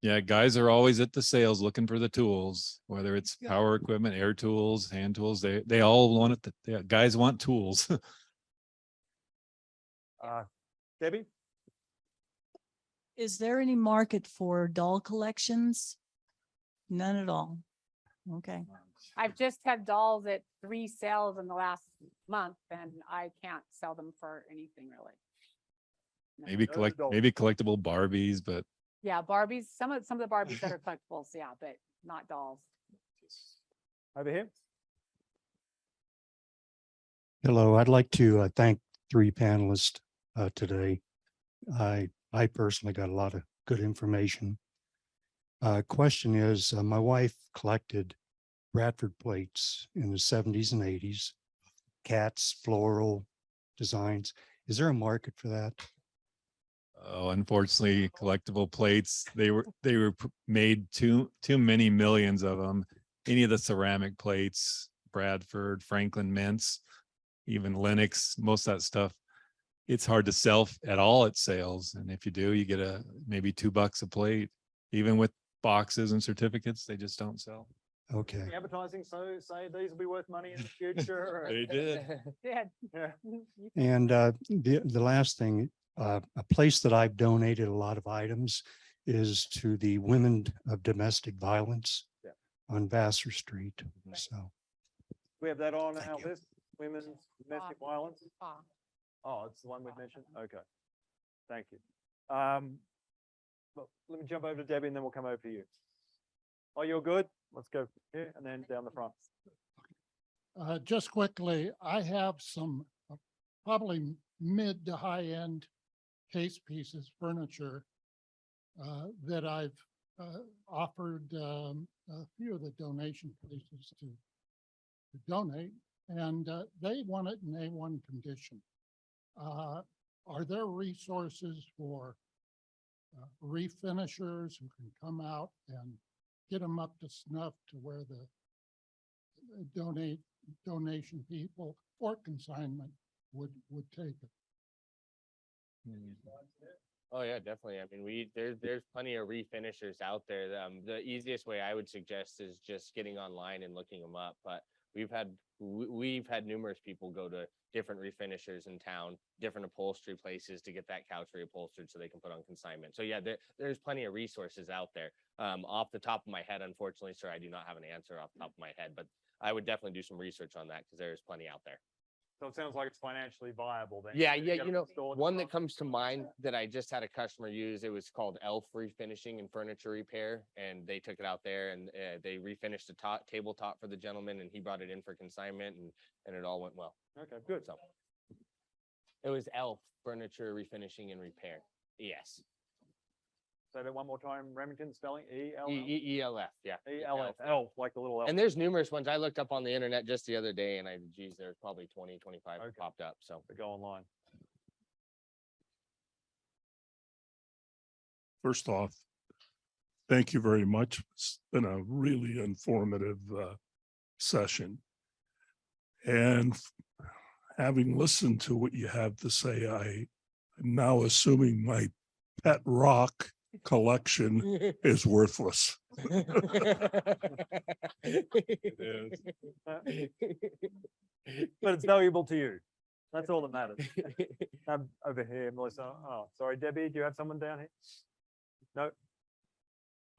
Yeah. Guys are always at the sales looking for the tools, whether it's Yeah. power equipment, air tools, hand tools. They all want it. Guys want tools. Debbie? Is there any market for doll collections? None at all. Okay. I've just had dolls at 3 sales in the last month and I can't sell them for anything really. No. Maybe collectible Barbies, but Yeah, Barbies, some of the Barbies that are collectibles, yeah, but not dolls. Over here? Hello, I'd like to thank 3 panelists today. I personally got a lot of good information. Question is, my wife collected Bradford plates in the 70s and 80s, cats, floral designs. Is there a market for that? oh, unfortunately, collectible plates, they were made too many millions of them. Any of the ceramic plates, Bradford, Franklin mints, even Lennox, most of that stuff, it's hard to sell at all at sales. And if you do, you get maybe $2 a plate. Even with boxes and certificates, they just don't sell. Okay. The advertising, so say these will be worth money in the future. They did. Yeah. Yeah. And the last thing, a place that I've donated a lot of items is to the Women of Domestic Violence Yeah. on Vassar Street. So, We have that on Thank our you. list, women's domestic violence. Oh, it's the one we've mentioned? Okay. Thank you. Well, let me jump over to Debbie and then we'll come over to you. Oh, you're good? Let's go here and then down the front. Just quickly, I have some probably mid to high end case pieces, furniture that I've offered a few of the donation places to donate, and they want it in A1 condition. Are there resources for refinishers who can come out and get them up to snuff to where the donation people or consignment would take it? Oh yeah, definitely. I mean, there's plenty of refinishers out there. The easiest way I would suggest is just getting online and looking them up. But We've had numerous people go to different refinishers in town, different upholstery places to get that couch reupholstered so they can put on consignment. So yeah, there's plenty of resources out there. Off the top of my head, unfortunately, sir, I do not have an answer off the top of my head, but I would definitely do some research on that because there's plenty out there. So it sounds like it's financially viable then. Yeah, to yeah, get you it know, stored one and that comes to mind that I just had a customer use, it was called Elf Refinishing and Furniture Repair, and they took it out there and they refinished the tabletop for the gentleman, and he brought it in for consignment, and it all went well. Okay, good. So it was Elf Furniture Refinishing and Repair. Yes. Say that one more time, Remington spelling, E-L-F? ELF, yeah. E-L-F, elf, like the little elf. And there's numerous ones. I looked up on the internet just the other day and geez, there's probably 20, 25 Okay. popped up. So To go online. First off, thank you very much. It's been a really informative session. And having listened to what you have to say, I'm now assuming my pet rock collection is worthless. But it's valuable to you. That's all that matters. Over here, Melissa. Oh, sorry, Debbie, do you have someone down here? No?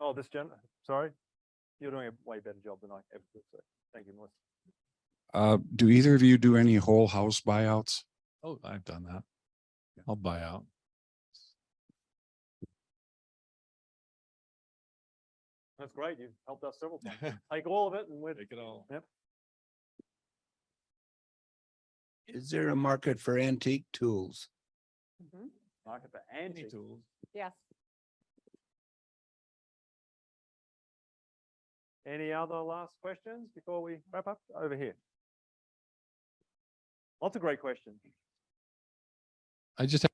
Oh, this gentleman, sorry. You're doing a way better job than I ever could say. Thank you, Melissa. Do either of you do any whole house buyouts? Oh, I've done that. I'll buy out. That's great. You've helped us several times. Take all of it and we'll Take it all. Yep. Is there a market for antique tools? Market for antique tools. Yes. Any other last questions before we wrap up? Over here. Lots of great questions. I just have.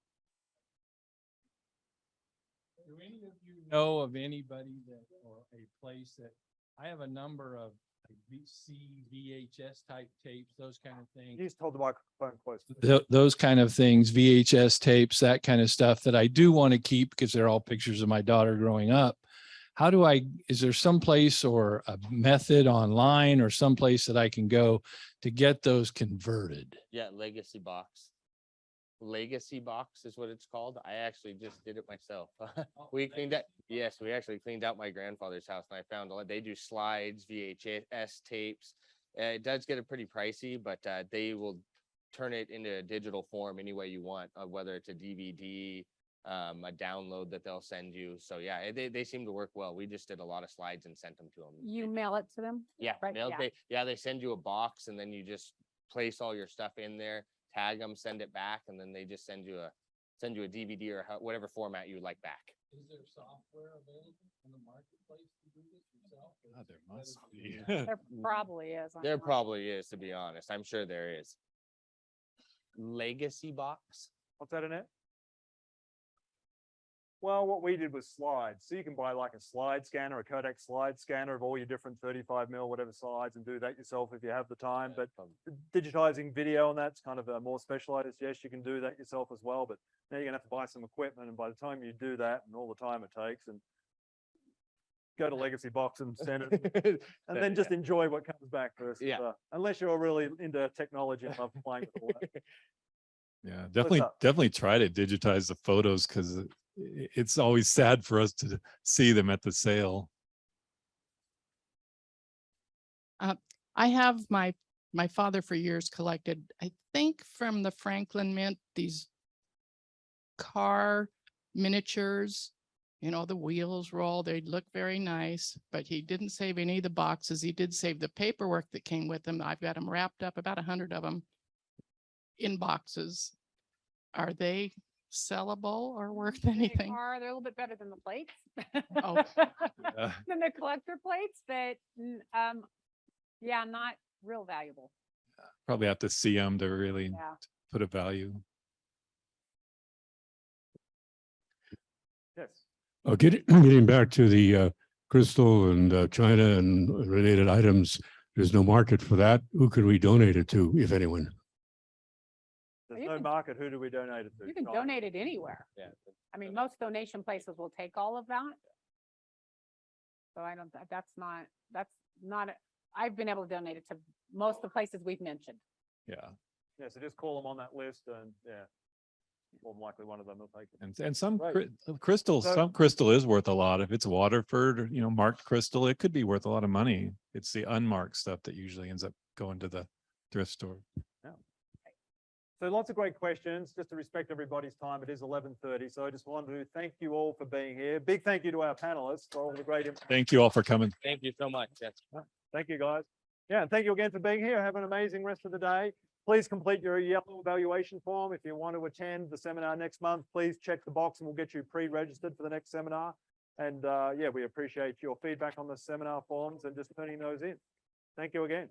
Do any of you know of anybody that, or a place that, I have a number of VHS type tapes, those kind of things. You just hold the microphone close. Those kind of things, VHS tapes, that kind of stuff that I do want to keep because they're all pictures of my daughter growing up. How do is there some place or a method online or some place that I can go to get those converted? yeah, Legacy Box. Legacy Box is what it's called. I actually just did it myself. We cleaned out, yes, we actually cleaned out my grandfather's house and I found they do slides, VHS tapes. It does get pretty pricey, but they will turn it into a digital form any way you want, whether it's a DVD, a download that they'll send you. So yeah, they seem to work well. We just did a lot of slides and sent them to them. You mail it to them? Yeah, Right, they send you a box and then you just place all your stuff in there, tag them, send it back, and then they just send you a DVD or whatever format you would like back. Is there software available in the marketplace to do this yourself? There must be. There probably is. There probably is, to be honest. I'm sure there is. Legacy Box. What's that in it? Well, what we did was slides. So you can buy like a slide scanner, a Kodak slide scanner of all your different 35 mil, whatever slides, and do that yourself if you have the time. But digitizing video and that's kind of a more specialized. Yes, you can do that yourself as well. But now you're gonna have to buy some equipment. And by the time you do that and all the time it takes, and go to Legacy Box and send it, and then just enjoy what comes back first. Yeah. Unless you're really into technology and love playing with all that. Yeah, definitely try to digitize the photos because it's always sad for us to see them at the sale. I have my father for years collected, I think from the Franklin Mint, these car miniatures, the wheels roll, they look very nice, but he didn't save any of the boxes. He did save the paperwork that came with them. I've got them wrapped up, about 100 of them in boxes. Are they sellable or worth anything? They're a little bit better than the plates. Oh. Than the collector plates, but yeah, not real valuable. Probably have to see them to really Yeah. put a value. Yes. Getting back to the crystal and China and related items, there's no market for that. Who could we donate it to, if anyone? There's no market. Who do we donate it to? You can China. donate it anywhere. Yeah. I mean, most donation places will take all of that. So that's not, I've been able to donate it to most of the places we've mentioned. Yeah. Yeah, so just call them on that list and yeah, more than likely one of them will take it. And some Right. crystals, So- some crystal is worth a lot. If it's Waterford, or, marked crystal, it could be worth a lot of money. It's the unmarked stuff that usually ends up going to the thrift store. So lots of great questions. Just to respect everybody's time, it is 11:30. So I just wanted to thank you all for being here. Big thank you to our panelists for all the great information. Thank you all for coming. Thank you so much. Yes. Thank you, guys. Yeah, and thank you again for being here. Have an amazing rest of the day. Please complete your yellow evaluation form. If you want to attend the seminar next month, please check the box and we'll get you pre-registered for the next seminar. And yeah, we appreciate your feedback on the seminar forms and just turning those in. Thank you again.